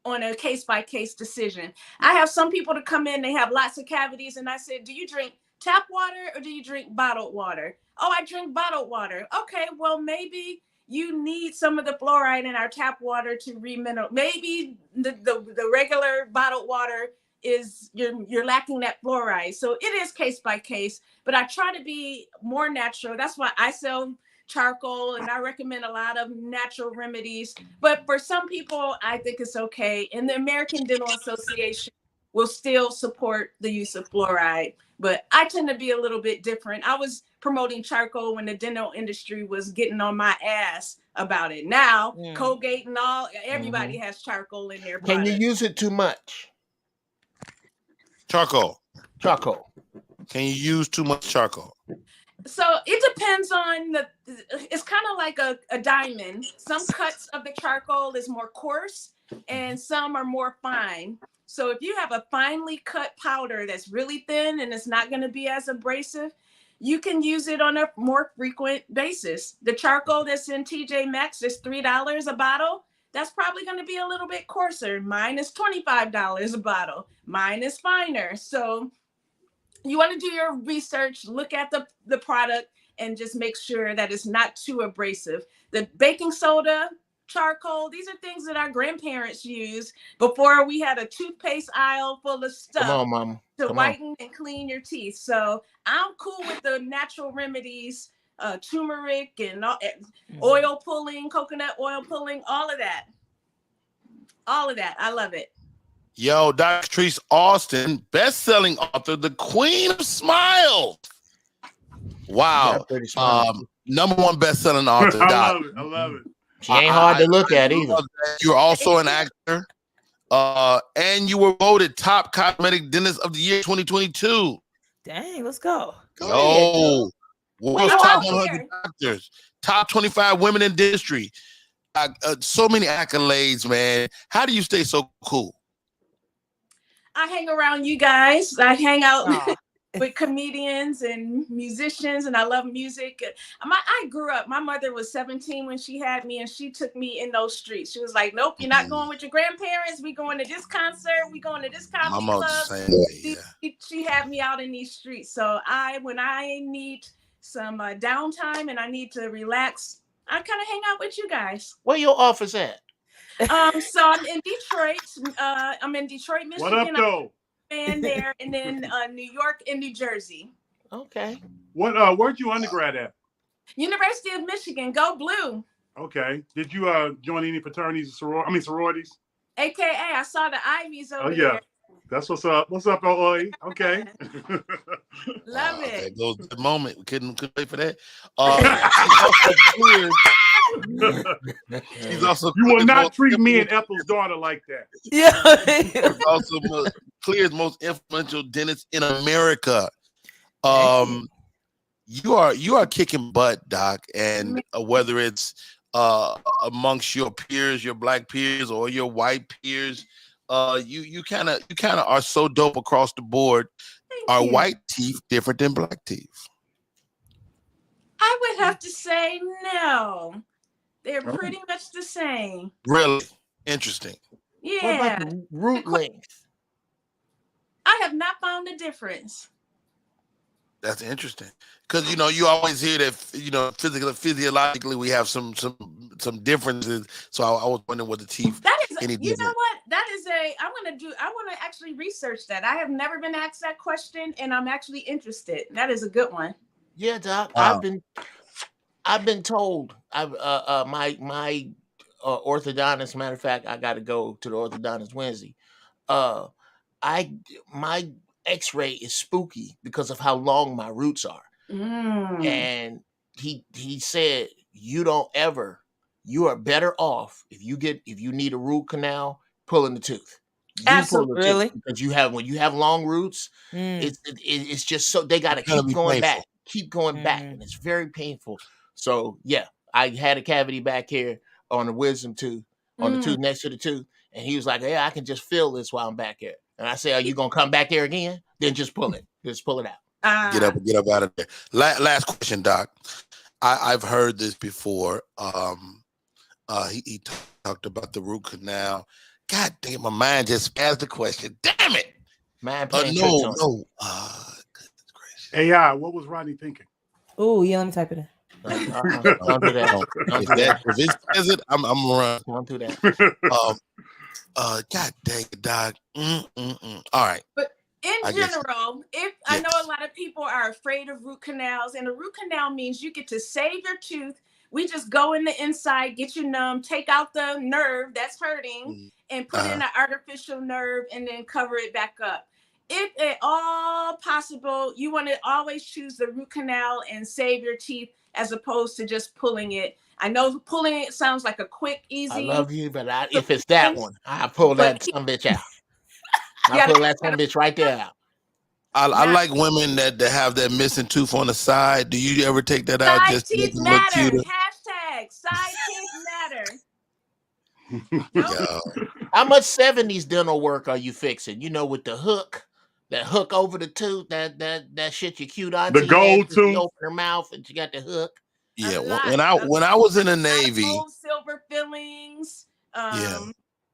on a case-by-case decision. I have some people to come in, they have lots of cavities, and I said, do you drink tap water or do you drink bottled water? Oh, I drink bottled water. Okay, well, maybe you need some of the fluoride in our tap water to remineral. Maybe the regular bottled water is you're lacking that fluoride. So it is case by case, but I try to be more natural. That's why I sell charcoal and I recommend a lot of natural remedies. But for some people, I think it's okay. And the American Dental Association will still support the use of fluoride. But I tend to be a little bit different. I was promoting charcoal when the dental industry was getting on my ass about it. Now, Colgate and everybody has charcoal in their products. Can you use it too much? Charcoal. Can you use too much charcoal? So it depends on it's kind of like a diamond. Some cuts of the charcoal is more coarse and some are more fine. So if you have a finely cut powder that's really thin and it's not going to be as abrasive, you can use it on a more frequent basis. The charcoal that's in TJ Maxx is $3 a bottle. That's probably going to be a little bit coarser. Mine is $25 a bottle. Mine is finer. So you want to do your research, look at the product, and just make sure that it's not too abrasive. The baking soda, charcoal, these are things that our grandparents used before we had a toothpaste aisle full of stuff. Come on, Mom. To whiten and clean your teeth. So I'm cool with the natural remedies, turmeric and oil pulling, coconut oil pulling, all of that. I love it. Yo, Dr. Treese Austin, best-selling author, the Queen of Smiles. Wow. Number one best-selling author. I love it. She ain't hard to look at either. You're also an actor. And you were voted top cosmetic dentist of the year 2022. Dang, let's go. Yo, world's top 100 doctors, top 25 women in dentistry. So many accolades, man. How do you stay so cool? I hang around you guys. I hang out with comedians and musicians, and I love music. I grew up, my mother was 17 when she had me, and she took me in those streets. She was like, nope, you're not going with your grandparents. We going to this concert. We going to this comedy club. She had me out in these streets. So when I need some downtime and I need to relax, I kind of hang out with you guys. Where your office at? So I'm in Detroit. I'm in Detroit, Michigan. What up, though? And there, and then New York and New Jersey. Okay. Where'd you undergrad at? University of Michigan. Go Blue. Okay. Did you join any fraternities or sororities? AKA, I saw the Ivies over there. there. That's what's up. What's up, OOE? Okay. Love it. That goes the moment. We couldn't wait for that. She's also you will not treat me and Ethel's daughter like that. Yeah. She's also Clear's most influential dentist in America. You are kicking butt, Doc, and whether it's amongst your peers, your black peers, or your white peers, you kind of are so dope across the board. Are white teeth different than black teeth? I would have to say no. They're pretty much the same. Really interesting. Yeah. What about the root length? I have not found a difference. That's interesting because you always hear that physiologically we have some differences. So I was wondering what the teeth. That is, any you know different. what? That is I want to actually research that. I have never been asked that question, and I'm actually interested. That is a good one. Yeah, Doc. Wow. I've been told. My orthodontist. Matter of fact, I got to go to the orthodontist Wednesday. My X-ray is spooky because of how long my roots are, and he said you are better off if you need a root canal, pulling the tooth. Absolutely. Pull the tooth because when you have long roots, it's just so they got to keep going back, and it's very painful. So yeah, I had a cavity back here on the wisdom tooth, on the tooth next to the tooth, and he was like, "Yeah, I can just feel this while I'm back here." And I say, "Are you gonna come back there again? Then just pull it. Just pull it out." Get up out of there. Last question, Doc. I've heard this before. He talked about the root canal. God damn, my mind just passed the question. Damn it. Man, no. AI, what was Rodney thinking? Oh, yeah, let me type it in. Don't do that. If it says it, I'm run. Don't do that. God dang it, Doc. All right. But in general, I know a lot of people are afraid of root canals, and a root canal means you get to save your tooth. We just go in the inside, get you numb, take out the nerve that's hurting, and put in an artificial nerve, and then cover it back up. If at all possible, you want to always choose the root canal and save your teeth as opposed to just pulling it. I know pulling it sounds like a quick, easy. I love you, but if it's that one, I pull that some bitch out. I pull that some bitch right there out. I like women that have that missing tooth on the side. Do you ever take that out just to make them look cuter? Hashtag side teeth matter. Yo. How much 70s dental work are you fixing? With the hook, that hook over the tooth, that shit you cute on. The gold tooth. You open her mouth and she got the hook. Yeah, when I was in the Navy, gold, silver fillings.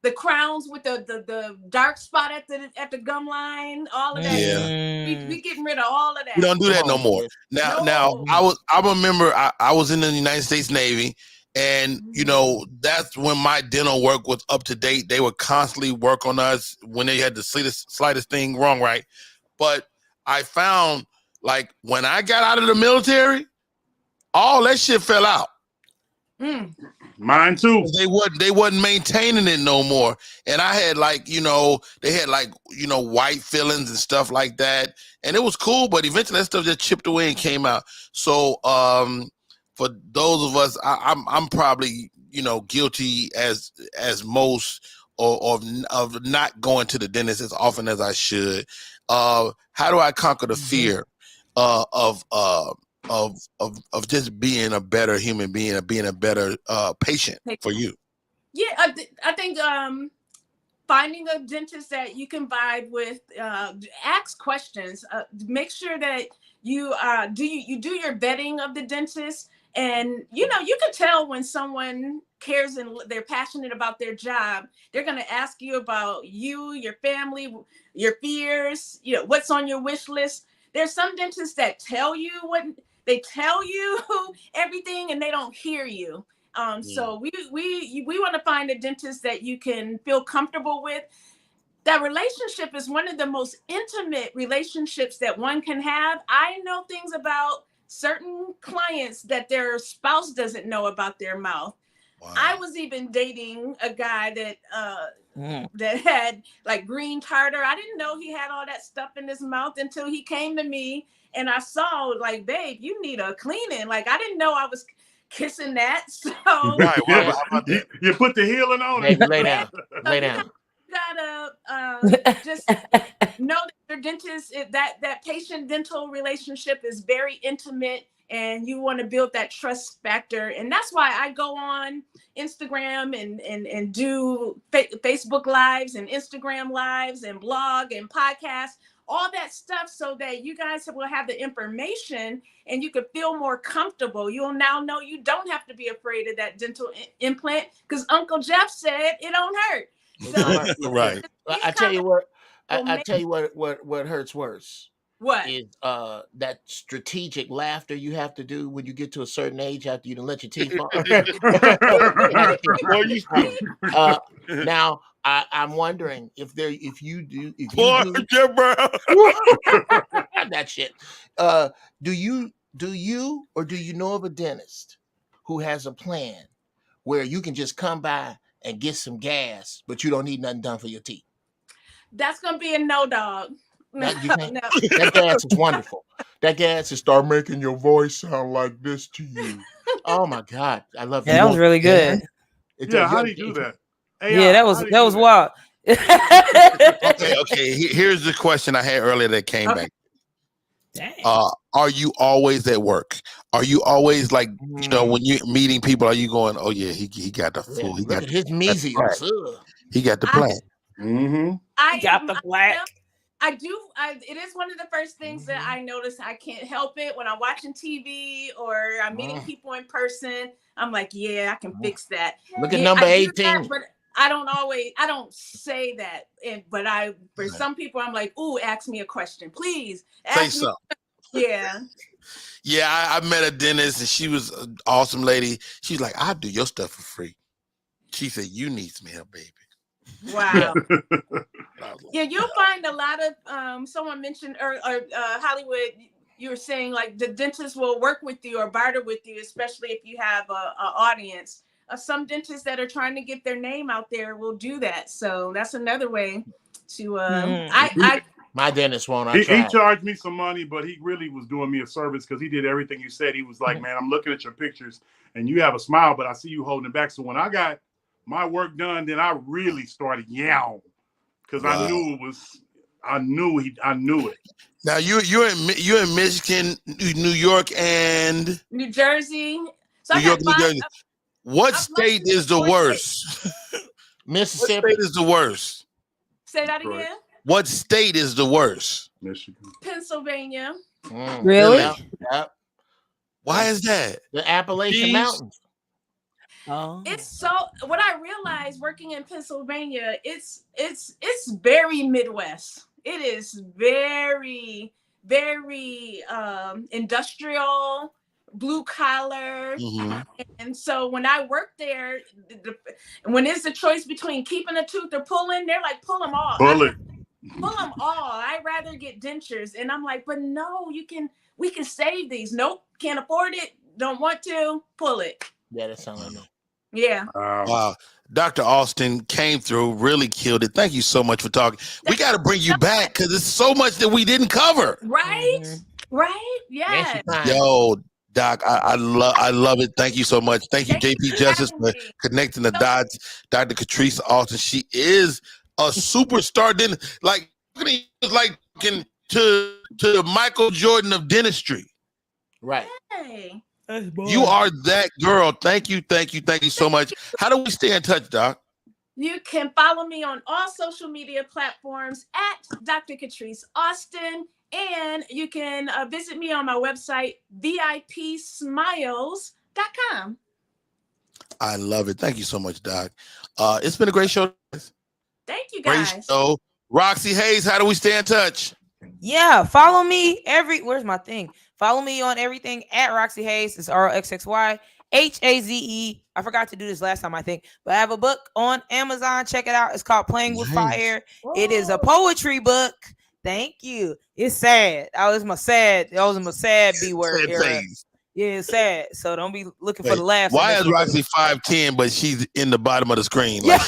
The crowns with the dark spot at the gum line, all of that. Yeah. We getting rid of all of that. We don't do that no more. Now I remember I was in the United States Navy, and that's when my dental work was up to date. They would constantly work on us when they had the slightest thing wrong, right? But I found, like, when I got out of the military, all that shit fell out. Mine too. They wasn't maintaining it no more. And I had they had white fillings and stuff like that. And it was cool, but eventually that stuff just chipped away and came out. So for those of us, I'm probably, guilty as most of not going to the dentist as often as I should. How do I conquer the fear of just being a better human being and being a better patient for you? Yeah, I think finding a dentist that you can vibe with, ask questions, make sure that you do your vetting of the dentist, and you can tell when someone cares and they're passionate about their job. They're going to ask you about you, your family, your fears, what's on your wish list. There's some dentists that tell you everything and they don't hear you. So we want to find a dentist that you can feel comfortable with. That relationship is one of the most intimate relationships that one can have. I know things about certain clients that their spouse doesn't know about their mouth. Wow. I was even dating a guy that had like green tartar. I didn't know he had all that stuff in his mouth until he came to me and I saw, like, babe, you need a cleaning. Like, I didn't know I was kissing that. So right, how about that? You put the healing on it. Lay down. You gotta just know that your dentist, that patient dental relationship is very intimate, and you want to build that trust factor. And that's why I go on Instagram and do Facebook lives and Instagram lives and blog and podcasts all that stuff so that you guys will have the information and you can feel more comfortable. You'll now know you don't have to be afraid of that dental implant because Uncle Jeff said it don't hurt. So Right. I tell you what, I tell you what hurts worse. What is that strategic laughter you have to do when you get to a certain age after you done let your teeth fall. Boy, you Now I'm wondering if you do that shit. Do you or do you know of a dentist who has a plan where you can just come by and get some gas, but you don't need nothing done for your teeth? That's gonna be a no, dog. No. That gas is wonderful. That gas is start making your voice sound like this to you. Oh my God, I love that. That was really good. How do you do that? Yeah, that was wild. Okay. Here's the question I had earlier that came back. Dang. Are you always at work? Are you always like, when you're meeting people, are you going, oh yeah, he got the full, he got his measles. He got the plan. I got the black. I do. It is one of the first things that I notice. I can't help it when I'm watching TV or I'm meeting people in person. I'm like, yeah, I can fix that. Look at number 18. That, but I don't say that. But for some people, I'm like, ooh, ask me a question, please. Say something. Yeah. Yeah, I met a dentist and she was an awesome lady. She's like, I'll do your stuff for free. She said, you need some help, baby. Wow. Yeah, you'll find a lot of someone mentioned or Hollywood, you were saying like the dentist will work with you or barter with you, especially if you have a audience. Some dentists that are trying to get their name out there will do that. So that's another way to my dentist won't. He charged me some money, but he really was doing me a service because he did everything you said. He was like, man, I'm looking at your pictures and you have a smile, but I see you holding it back. So when I got my work done, then I really started yelling because I knew it. Now you're in Michigan, New York, and New Jersey. So New York, New Jersey. What state is the worst? Mississippi. What state is the worst? Say that again. What state is the worst? Michigan. Pennsylvania. Really? Yep. Why is that? The Appalachian Mountains. Oh. It's so what I realized working in Pennsylvania, it's very Midwest. It is very, very industrial, blue collar. And so when I worked there, when it's a choice between keeping a tooth or pulling, they're like, pull them all. Pull them all. I'd rather get dentures. And I'm like, but no, we can save these. Nope, can't afford it. Don't want to, pull it. Yeah, that sounds like me. Yeah. Wow. Dr. Austin came through, really killed it. Thank you so much for talking. We got to bring you back because there's so much that we didn't cover. Right? Right? Yeah. Yo, Doc, I love it. Thank you so much. Thank you, JP Justice, for connecting the dots. Dr. Catrice Austin, she is a superstar dentist. Like to Michael Jordan of dentistry. Right. Hey. You are that girl. Thank you so much. How do we stay in touch, Doc? You can follow me on all social media platforms at Dr. Catrice Austin, and you can visit me on my website, VIPsmiles.com. I love it. Thank you so much, Doc. It's been a great show. Thank you, guys. Great show. Roxxy Haze, how do we stay in touch? Yeah, follow me where's my thing? Follow me on everything at Roxxy Haze. It's ROXXY HAZE. I forgot to do this last time, I think, but I have a book on Amazon. Check it out. It's called Playing with Fire. Whoa. It is a poetry book. Thank you. It's sad. That was my sad B word era. Yeah, it's sad. So don't be looking for the laughs. Why is Roxxy 5'10", but she's in the bottom of the screen? Like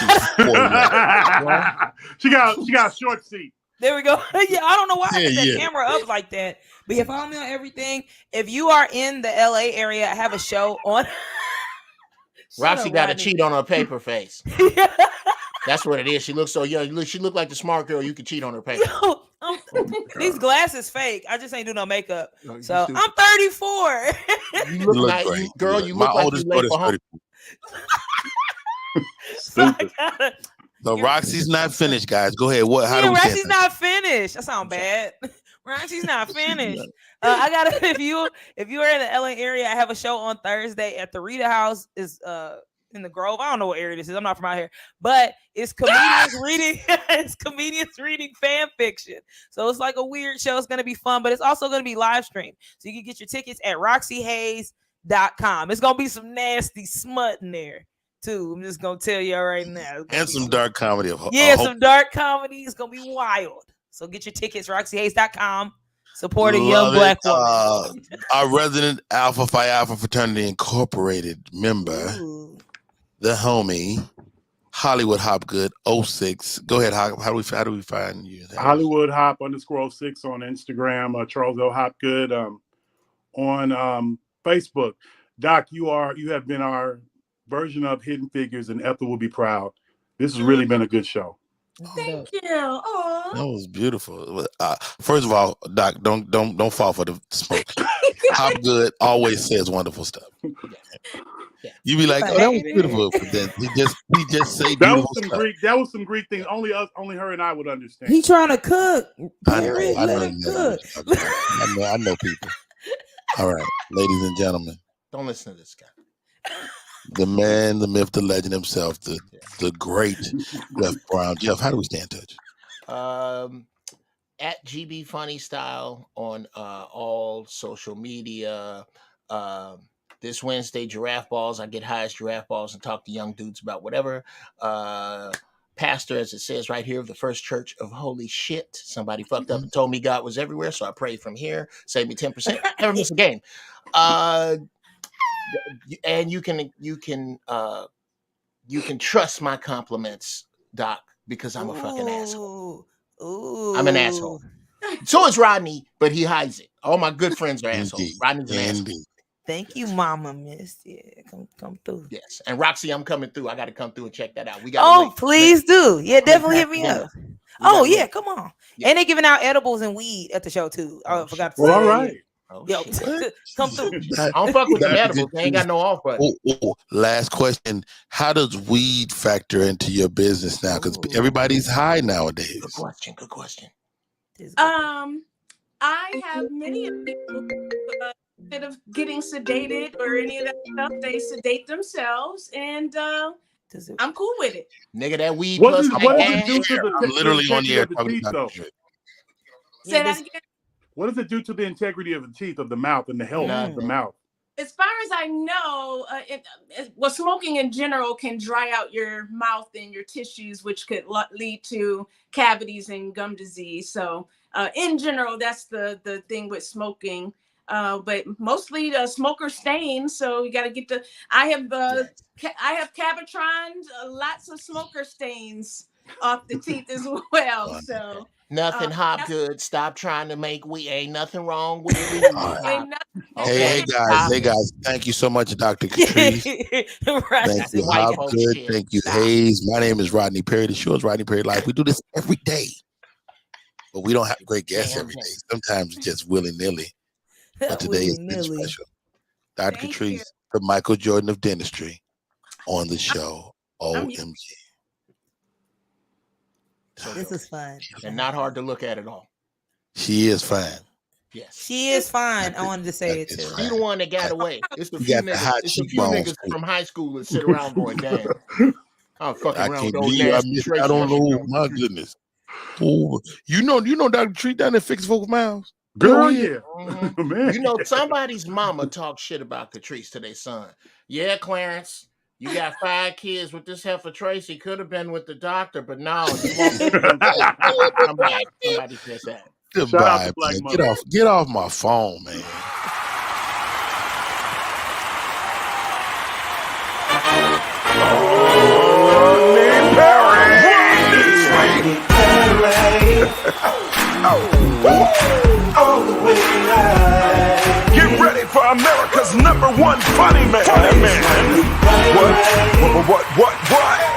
she got a short seat. There we go. Yeah, I don't know why I put that camera up like that. But yeah, follow me on everything. If you are in the LA area, I have a show on. Roxy got to cheat on her paper face. That's what it is. She looks so young. She look like the smart girl. You can cheat on her paper. Yo, these glasses fake. I just ain't do no makeup. So I'm 34. You look like girl. You look like you late for home. So So Roxy's not finished, guys. Go ahead. How Yeah, do we say Roxy's that? not finished. That sounds bad. Roxy's not finished. I got if you are in the LA area, I have a show on Thursday at the Rita House. Is in the Grove. I don't know what area this is. I'm not from out here, but it's comedians reading. It's comedians reading fan fiction. So it's like a weird show. It's gonna be fun, but it's also gonna be live streamed. So you can get your tickets at RoxxyHaze.com. It's gonna be some nasty smut in there too. I'm just gonna tell you right now. And some dark comedy. Some dark comedy. It's gonna be wild. So get your tickets, RoxxyHaze.com. Support a young black woman. Our resident Alpha Phi Alpha Fraternity Incorporated member, the homie, Hollywood Hopgood 06. Go ahead, Hop. How do we find you? Hollywood Hop _06 on Instagram. Charles L. Hopgood on Facebook. Doc, you have been our version of Hidden Figures, and Ethel will be proud. This has really been a good show. Thank you. Aww. That was beautiful. First of all, Doc, don't fall for the smoke. Hopgood always says wonderful stuff. You be like, oh, that was beautiful. But then he just say beautiful stuff. That was some Greek thing. Only her and I would understand. He trying to cook. I know people. All right, ladies and gentlemen. Don't listen to this guy. The man, the myth, the legend himself, the great Jeff Brown. Jeff, how do we stay in touch? At GB Funny Style on all social media. This Wednesday, Giraffe Balls. I get high as Giraffe Balls and talk to young dudes about whatever. Pastor, as it says right here, of the First Church of Holy Shit. Somebody fucked up and told me God was everywhere, so I prayed from here. Save me 10%. Never miss a game. And you can trust my compliments, Doc, because I'm a fucking asshole. Ooh. I'm an asshole. So is Rodney, but he hides it. All my good friends are assholes. Rodney's an asshole. Thank you, Mama Miss. Yeah, come through. Yes, and Roxy, I'm coming through. I got to come through and check that out. We got. Please do. Yeah, definitely hit me up. Oh yeah, come on. Yeah. And they giving out edibles and weed at the show too. I forgot to say. All right. Oh, yo, come through. I don't fuck with the edibles. They ain't got no off button. Last question. How does weed factor into your business now? Because everybody's high nowadays. Good question. I have many people instead of getting sedated or any of that stuff, they sedate themselves, and I'm cool with it. Nigga, that weed what plus does it do to the literally on the air talking about Say that again. What does it do to the integrity of the teeth, of the mouth, and the health of the mouth? As far as I know, smoking in general can dry out your mouth and your tissues, which could lead to cavities and gum disease. So, in general, that's the thing with smoking. But mostly smoker stains. So you got to get the. I have Cavitron, lots of smoker stains off the teeth as well. So. Nothing Hopgood. Stop trying to make we ain't nothing wrong with weed. Hey guys. Thank you so much, Dr. Catrice. Thank you, Hopgood. Thank you, Hayes. My name is Rodney Perry. The show is Rodney Perry Live. We do this every day. But we don't have great guests every day. Sometimes it's just willy-nilly. But today has been special. Dr. Catrice, the Michael Jordan of dentistry, on the show. OMG. This is fun. And not hard to look at at all. She is fine. Yes. She is fine. I wanted to say it too. She's the one that got away. It's the few niggas from high school that sit around going, damn. I'm fucking around with those nasty. I don't know. My goodness. Oh, you know Dr. Tree down there fixing folks' mouths? Girl, yeah. Mm-hmm. Man. You know, somebody's mama talked shit about Catrice to their son. Yeah, Clarence. You got 5 kids with this heifer Tracy. Could have been with the doctor, but no. You won't. Somebody says that. Goodbye, man. Get off my phone, man. Get ready for America's #1 funny man. What?